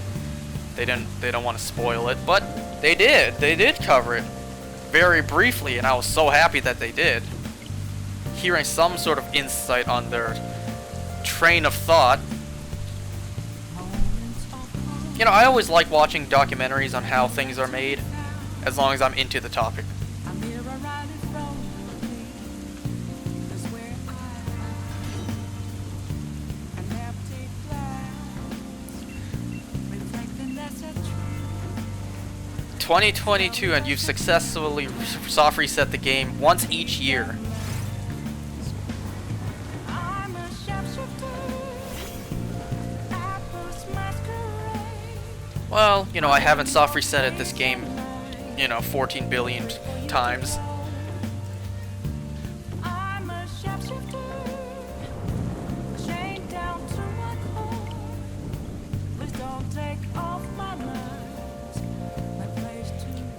they don't want to spoil it. But they did cover it very briefly, and I was so happy that they did. Hearing some sort of insight on their train of thought. You know, I always like watching documentaries on how things are made, as long as I'm into the topic. ...2022, and you've successfully soft reset the game once each year. Well, you know, I haven't soft resetted this game, you know, 14 billion times.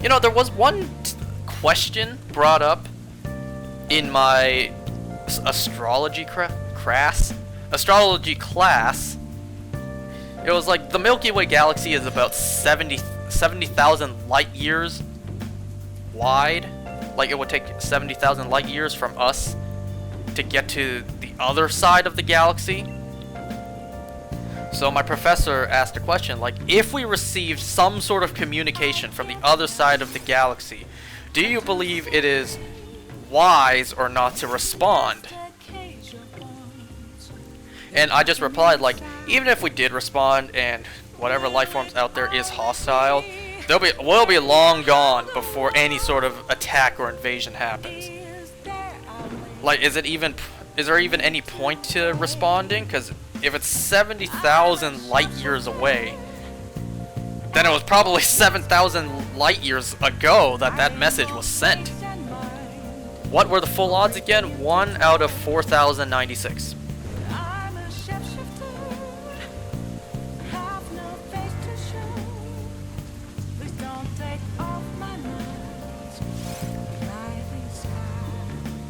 You know, there was one question brought up in my astrology class. It was like, the Milky Way galaxy is about 70,000 light years wide. Like, it would take 70,000 light years from us to get to the other side of the galaxy. So my professor asked a question, like, if we received some sort of communication from the other side of the galaxy, do you believe it is wise or not to respond? And I just replied, like, even if we did respond and whatever life forms out there is hostile, we'll be long gone before any sort of attack or invasion happens. Like, is there even any point to responding? Because if it's 70,000 light years away, then it was probably 7,000 light years ago that message was sent. What were the full odds again? 1 out of 4,096.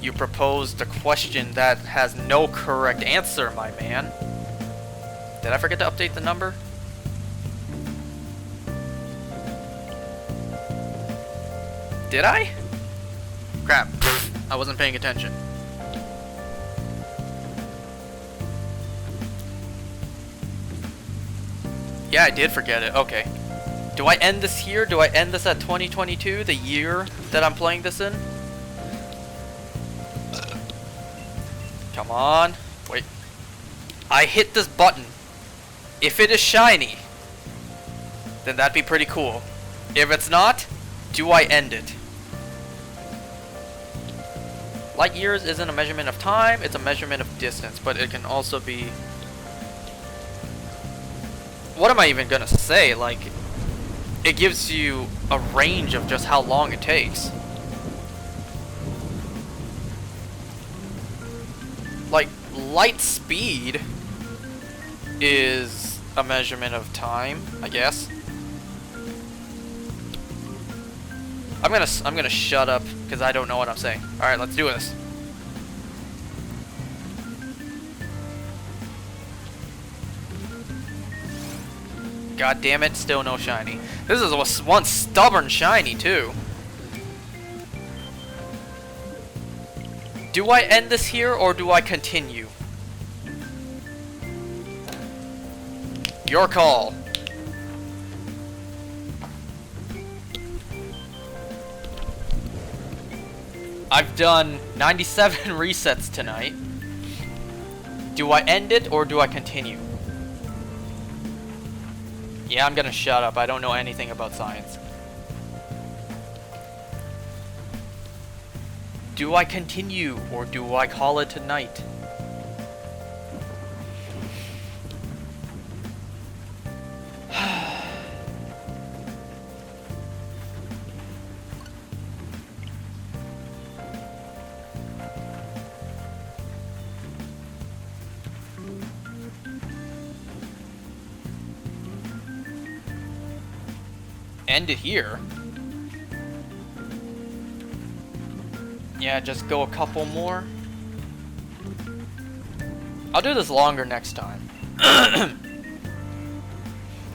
You proposed a question that has no correct answer, my man. Did I forget to update the number? Did I? Crap. I wasn't paying attention. Yeah, I did forget it. Okay. Do I end this here? Do I end this at 2022, the year that I'm playing this in? Come on. Wait. I hit this button. If it is shiny, then that'd be pretty cool. If it's not, do I end it? Light years isn't a measurement of time, it's a measurement of distance, but it can also be... What am I even gonna say? Like, it gives you a range of just how long it takes. Like, light speed is a measurement of time, I guess. I'm gonna shut up because I don't know what I'm saying. All right, let's do this. God damn it, still no shiny. This is one stubborn shiny too. Do I end this here or do I continue? Your call. I've done 97 resets tonight. Do I end it or do I continue? Yeah, I'm gonna shut up. I don't know anything about science. Do I continue or do I call it a night? End it here. Yeah, just go a couple more. I'll do this longer next time.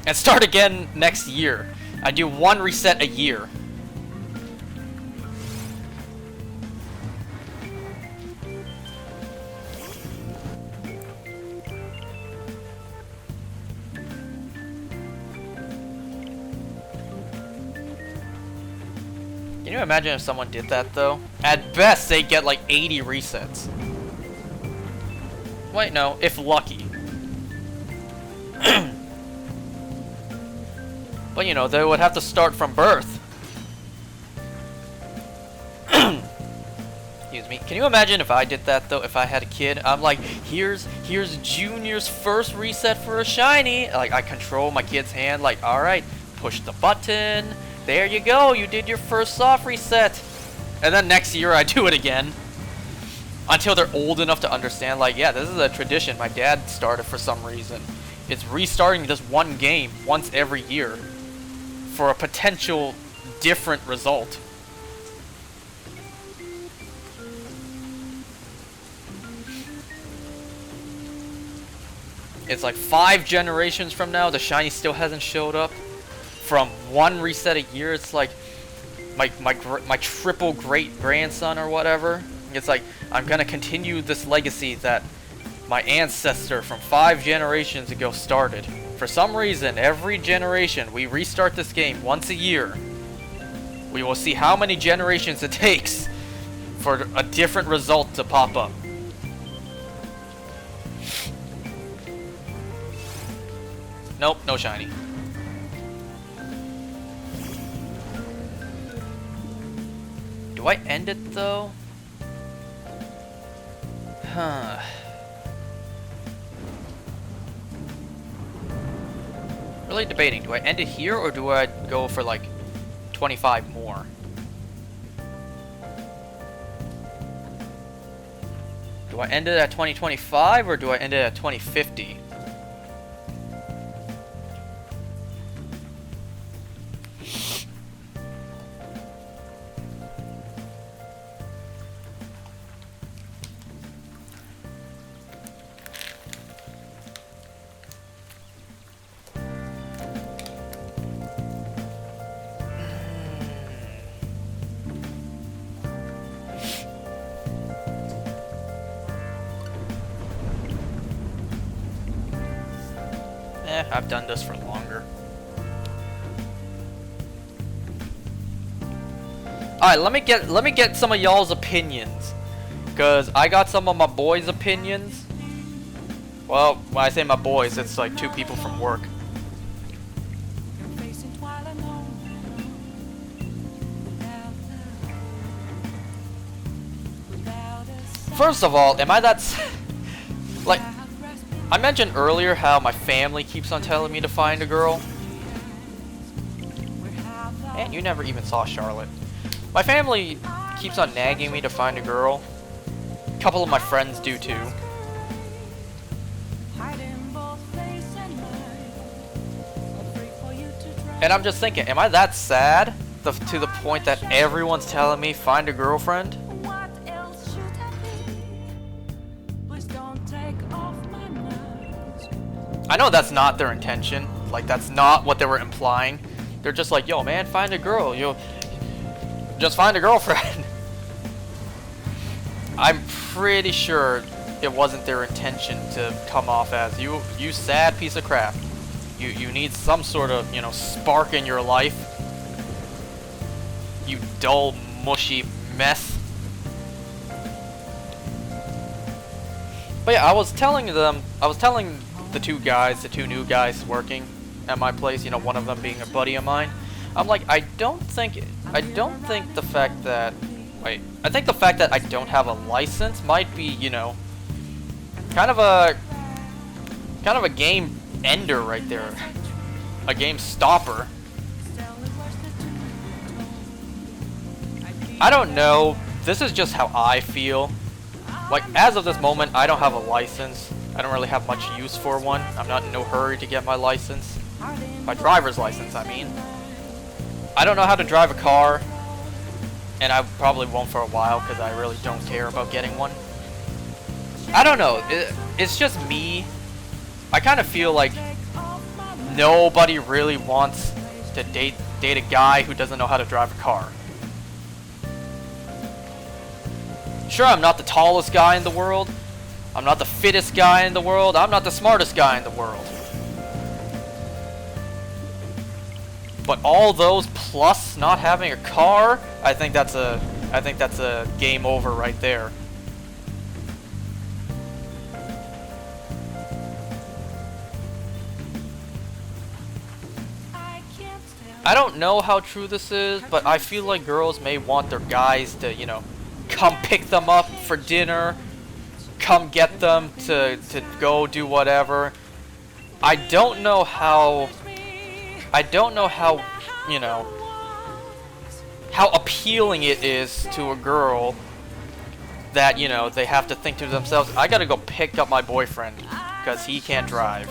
And start again next year. I do one reset a year. Can you imagine if someone did that though? At best, they get like 80 resets. Wait, no, if lucky. But you know, they would have to start from birth. Excuse me. Can you imagine if I did that though? If I had a kid, I'm like, here's Junior's first reset for a shiny. Like, I control my kid's hand. Like, all right, push the button. There you go. You did your first soft reset. And then next year I do it again. Until they're old enough to understand, like, yeah, this is a tradition my dad started for some reason. It's restarting this one game once every year for a potential different result. It's like 5 generations from now, the shiny still hasn't showed up. From one reset a year, it's like my triple great grandson or whatever. It's like, I'm gonna continue this legacy that my ancestor from 5 generations ago started. For some reason, every generation we restart this game once a year. We will see how many generations it takes for a different result to pop up. Nope, no shiny. Do I end it though? Huh. Really debating. Do I end it here or do I go for like 25 more? Do I end it at 2025 or do I end it at 2050? I've done this for longer. Alright, let me get some of y'all's opinions. Cause I got some of my boys' opinions. Well, when I say my boys, it's like 2 people from work. First of all, am I that like, I mentioned earlier how my family keeps on telling me to find a girl. And you never even saw Charlotte. My family keeps on nagging me to find a girl. A couple of my friends do too. And I'm just thinking, am I that sad to the point that everyone's telling me find a girlfriend? I know that's not their intention. Like, that's not what they were implying. They're just like, yo, man, find a girl. Yo, just find a girlfriend. I'm pretty sure it wasn't their intention to come off as, you sad piece of crap. You need some sort of, you know, spark in your life. You dull, mushy mess. But yeah, I was telling the two new guys working at my place, you know, one of them being a buddy of mine. I'm like, I think the fact that I don't have a license might be, you know, kind of a game ender right there. A game stopper. I don't know. This is just how I feel. Like, as of this moment, I don't have a license. I don't really have much use for one. I'm not in no hurry to get my license. My driver's license, I mean. I don't know how to drive a car. And I probably won't for a while because I really don't care about getting one. I don't know. It's just me. I kind of feel like nobody really wants to date a guy who doesn't know how to drive a car. Sure, I'm not the tallest guy in the world. I'm not the fittest guy in the world. I'm not the smartest guy in the world. But all those plus not having a car, I think that's a game over right there. I don't know how true this is, but I feel like girls may want their guys to, you know, come pick them up for dinner, come get them to go do whatever. I don't know how, you know, how appealing it is to a girl that, you know, they have to think to themselves, I gotta go pick up my boyfriend because he can't drive.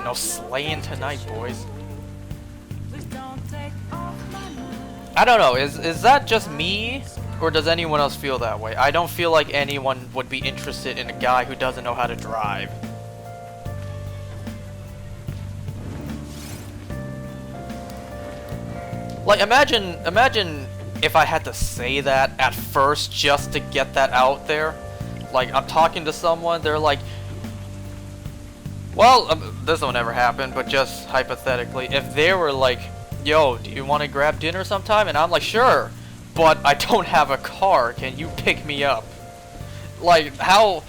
No slaying tonight, boys. I don't know, is that just me? Or does anyone else feel that way? I don't feel like anyone would be interested in a guy who doesn't know how to drive. Like, imagine if I had to say that at first just to get that out there. Like, I'm talking to someone, they're like, well, this will never happen, but just hypothetically, if they were like, yo, do you want to grab dinner sometime? And I'm like, sure, but I don't have a car. Can you pick me up? Like, how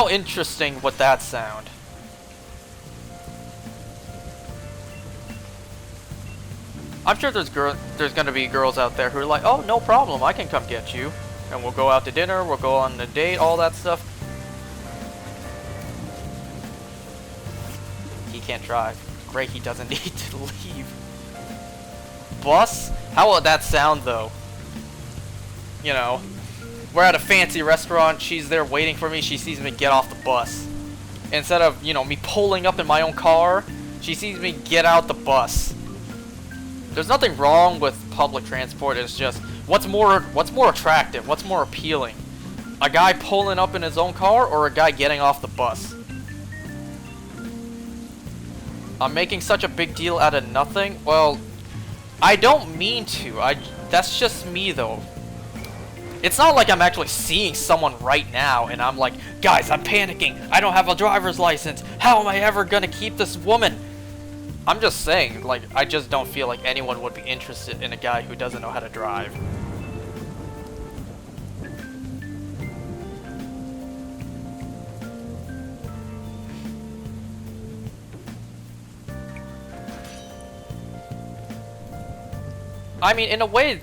interesting would that sound? I'm sure there's gonna be girls out there who are like, oh, no problem, I can come get you. And we'll go out to dinner, we'll go on a date, all that stuff. He can't drive. Great, he doesn't need to leave. Bus? How would that sound, though? You know, we're at a fancy restaurant, she's there waiting for me, she sees me get off the bus. Instead of, you know, me pulling up in my own car, she sees me get out the bus. There's nothing wrong with public transport, it's just, what's more attractive, what's more appealing? A guy pulling up in his own car, or a guy getting off the bus? I'm making such a big deal out of nothing? Well, I don't mean to. That's just me, though. It's not like I'm actually seeing someone right now, and I'm like, guys, I'm panicking. I don't have a driver's license. How am I ever gonna keep this woman? I'm just saying, like, I just don't feel like anyone would be interested in a guy who doesn't know how to drive. I mean, in a way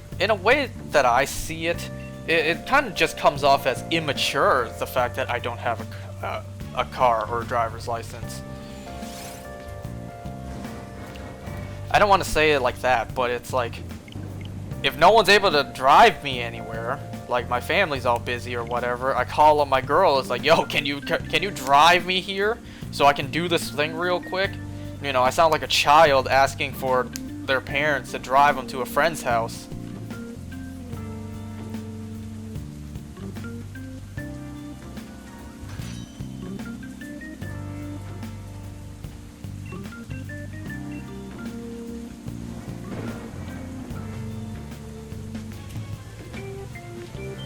that I see it, it kind of just comes off as immature, the fact that I don't have a car or a driver's license. I don't want to say it like that, but it's like, if no one's able to drive me anywhere, like my family's all busy or whatever, I call up my girl. It's like, yo, can you drive me here so I can do this thing real quick? You know, I sound like a child asking for their parents to drive them to a friend's house.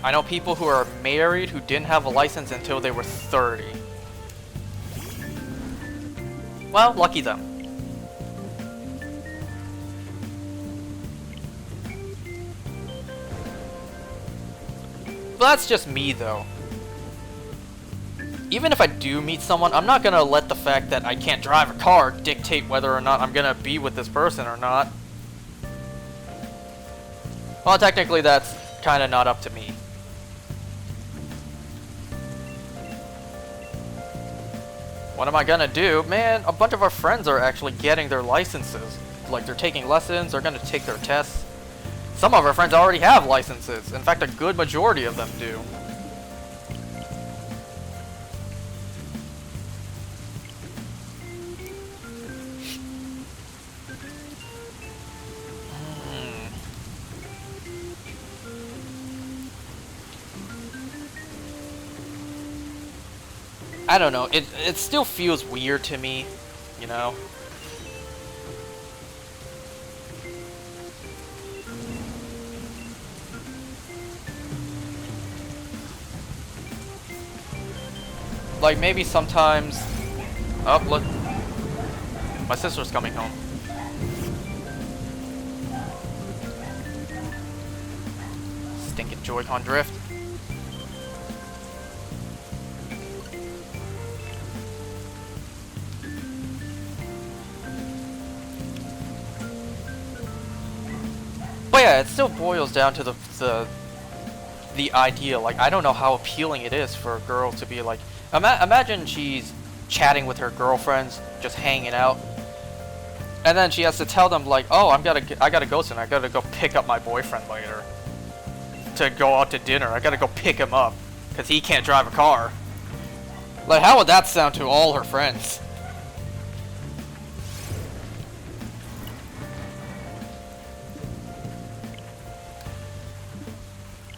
I know people who are married who didn't have a license until they were 30. Well, lucky them. But that's just me, though. Even if I do meet someone, I'm not gonna let the fact that I can't drive a car dictate whether or not I'm gonna be with this person or not. Well, technically that's kinda not up to me. What am I gonna do? Man, a bunch of our friends are actually getting their licenses. Like, they're taking lessons, they're gonna take their tests. Some of our friends already have licenses. In fact, a good majority of them do. I don't know, it still feels weird to me, you know? Like, maybe sometimes... Oh, look. My sister's coming home. Stinking Joy-Con drift. But yeah, it still boils down to the idea. Like, I don't know how appealing it is for a girl to be like, imagine she's chatting with her girlfriends, just hanging out, and then she has to tell them like, oh, I gotta go soon. I gotta go pick up my boyfriend later to go out to dinner. I gotta go pick him up because he can't drive a car. Like, how would that sound to all her friends?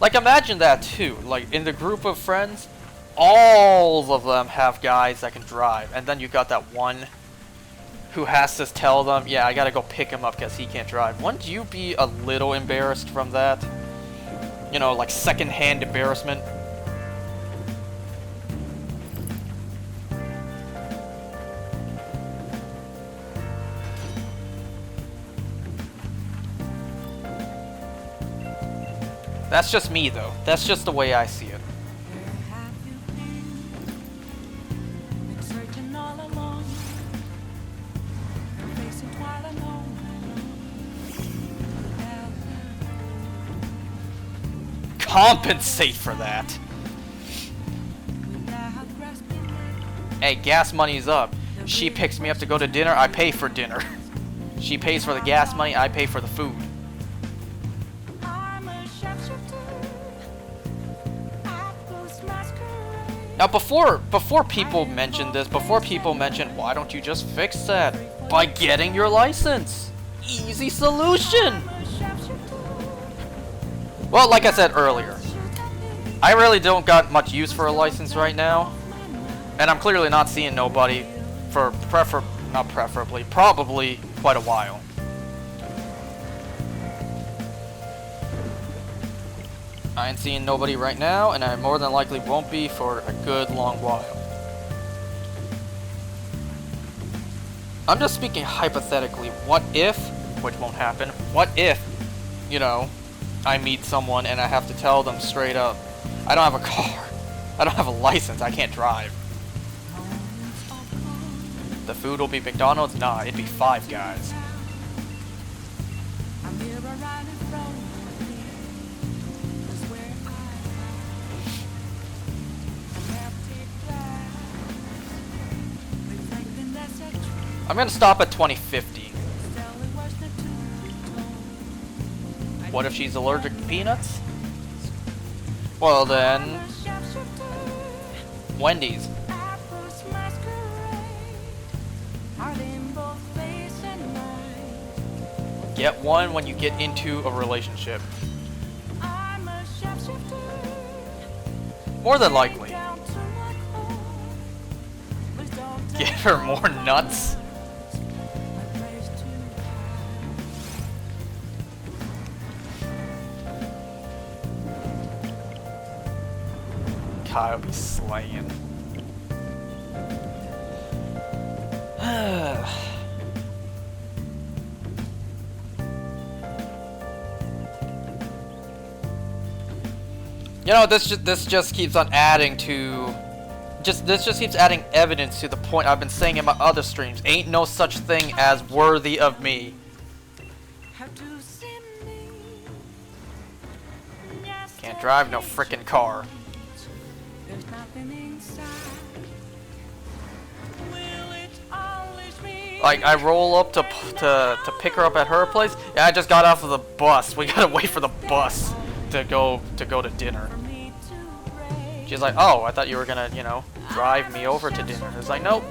Like, imagine that too. Like, in the group of friends, all of them have guys that can drive. And then you got that one who has to tell them, yeah, I gotta go pick him up because he can't drive. Wouldn't you be a little embarrassed from that? You know, like second-hand embarrassment? That's just me, though. That's just the way I see it. Where have you been searching all along, facing twilight alone. Compensate for that. Hey, gas money's up. She picks me up to go to dinner, I pay for dinner. She pays for the gas money, I pay for the food. Now, before people mention this, before people mention, why don't you just fix that? By getting your license. Easy solution. Well, like I said earlier, I really don't got much use for a license right now. And I'm clearly not seeing nobody for probably quite a while. I ain't seeing nobody right now, and I more than likely won't be for a good long while. I'm just speaking hypothetically. What if, which won't happen, what if, you know, I meet someone and I have to tell them straight up, I don't have a car, I don't have a license, I can't drive. The food will be McDonald's? Nah, it'd be Five Guys. I'm here right in front I'm gonna stop at 2050. What if she's allergic to peanuts? Well then, Wendy's. Get one when you get into a relationship. More than likely. Get her more nuts. Kyle be slaying. You know, this just keeps on adding to this just keeps adding evidence to the point I've been saying in my other streams. Ain't no such thing as worthy of me. Can't drive no frickin' car. Like, I roll up to pick her up at her place. Yeah, I just got off of the bus. We gotta wait for the bus to go to dinner. She's like, oh, I thought you were gonna, you know, drive me over to dinner. It's like, nope.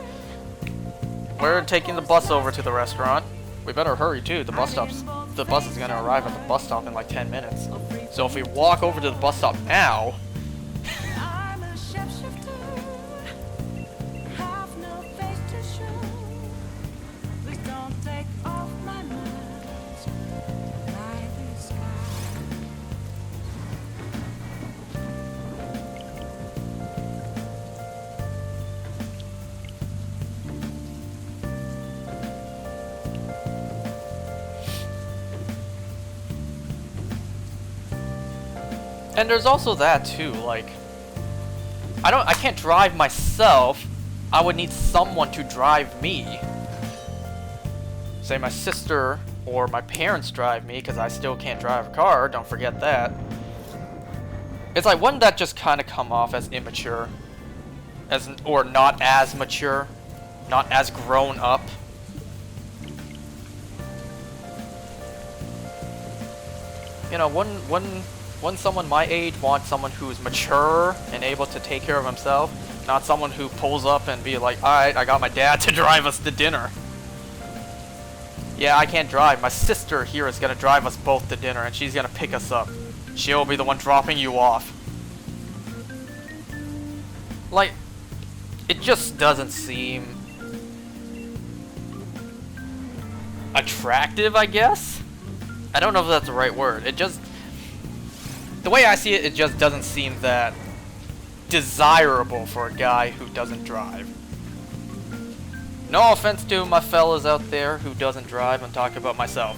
We're taking the bus over to the restaurant. We better hurry too. The bus is gonna arrive at the bus stop in like 10 minutes. So if we walk over to the bus stop now, and there's also that too, like, I can't drive myself. I would need someone to drive me. Say my sister or my parents drive me, because I still can't drive a car, don't forget that. It's like, wouldn't that just kind of come off as immature? Or not as mature? Not as grown up? You know, wouldn't someone my age want someone who's mature and able to take care of himself? Not someone who pulls up and be like, alright, I got my dad to drive us to dinner. Yeah, I can't drive. My sister here is gonna drive us both to dinner and she's gonna pick us up. She'll be the one dropping you off. Like, it just doesn't seem attractive, I guess? I don't know if that's the right word. It just... The way I see it, it just doesn't seem that desirable for a guy who doesn't drive. No offense to my fellas out there who doesn't drive, I'm talking about myself.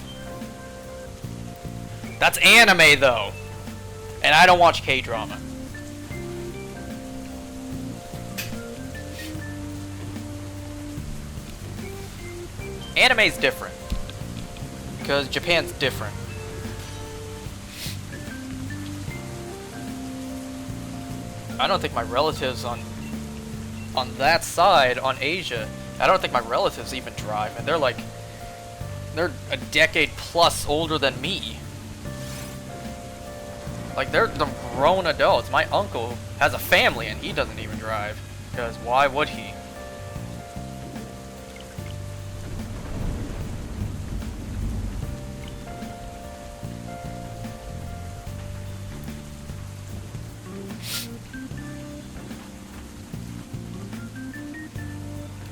That's anime though. And I don't watch K-drama. Anime's different. Because Japan's different. I don't think my relatives on that side, on Asia, I don't think my relatives even drive, and they're a decade plus older than me. Like, they're grown adults. My uncle has a family and he doesn't even drive, because why would he?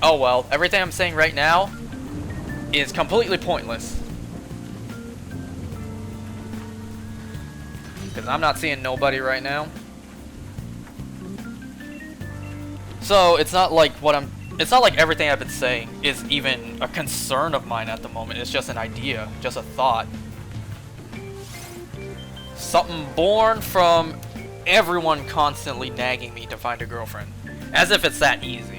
Oh well, everything I'm saying right now is completely pointless. Because I'm not seeing nobody right now. So it's not like it's not like everything I've been saying is even a concern of mine at the moment. It's just an idea, just a thought. Something born from everyone constantly nagging me to find a girlfriend. As if it's that easy.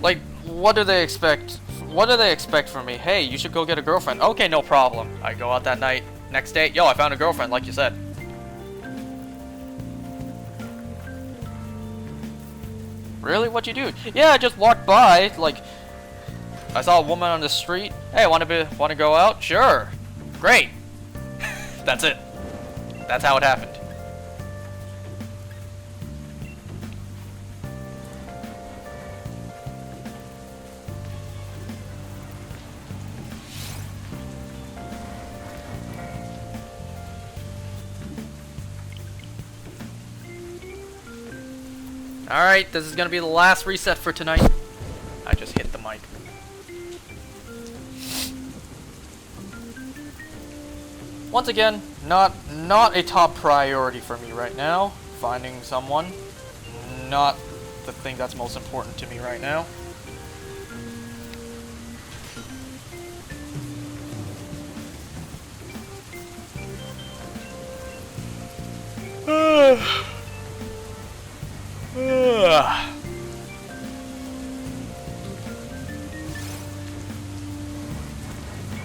Like, what do they expect? What do they expect from me? Hey, you should go get a girlfriend. Okay, no problem. I go out that night. Next day, yo, I found a girlfriend, like you said. Really? What'd you do? Yeah, I just walked by, like, I saw a woman on the street. Hey, wanna go out? Sure. Great. That's it. That's how it happened. Alright, this is gonna be the last reset for tonight. I just hit the mic. Once again, not a top priority for me right now. Finding someone, not the thing that's most important to me right now.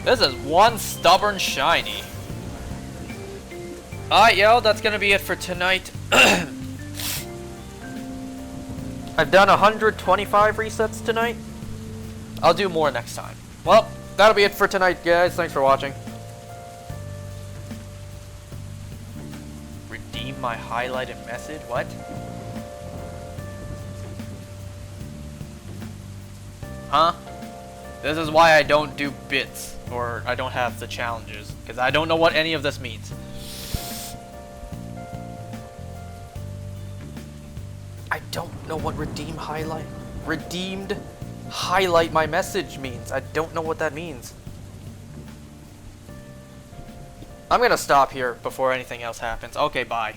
This is one stubborn shiny. Alright, yo, that's gonna be it for tonight. I've done 125 resets tonight. I'll do more next time. Well, that'll be it for tonight, guys. Thanks for watching. Redeem my highlighted message? What? Huh? This is why I don't do bits, or I don't have the challenges, because I don't know what any of this means. I don't know what redeemed highlight my message means. I don't know what that means. I'm gonna stop here before anything else happens. Okay, bye.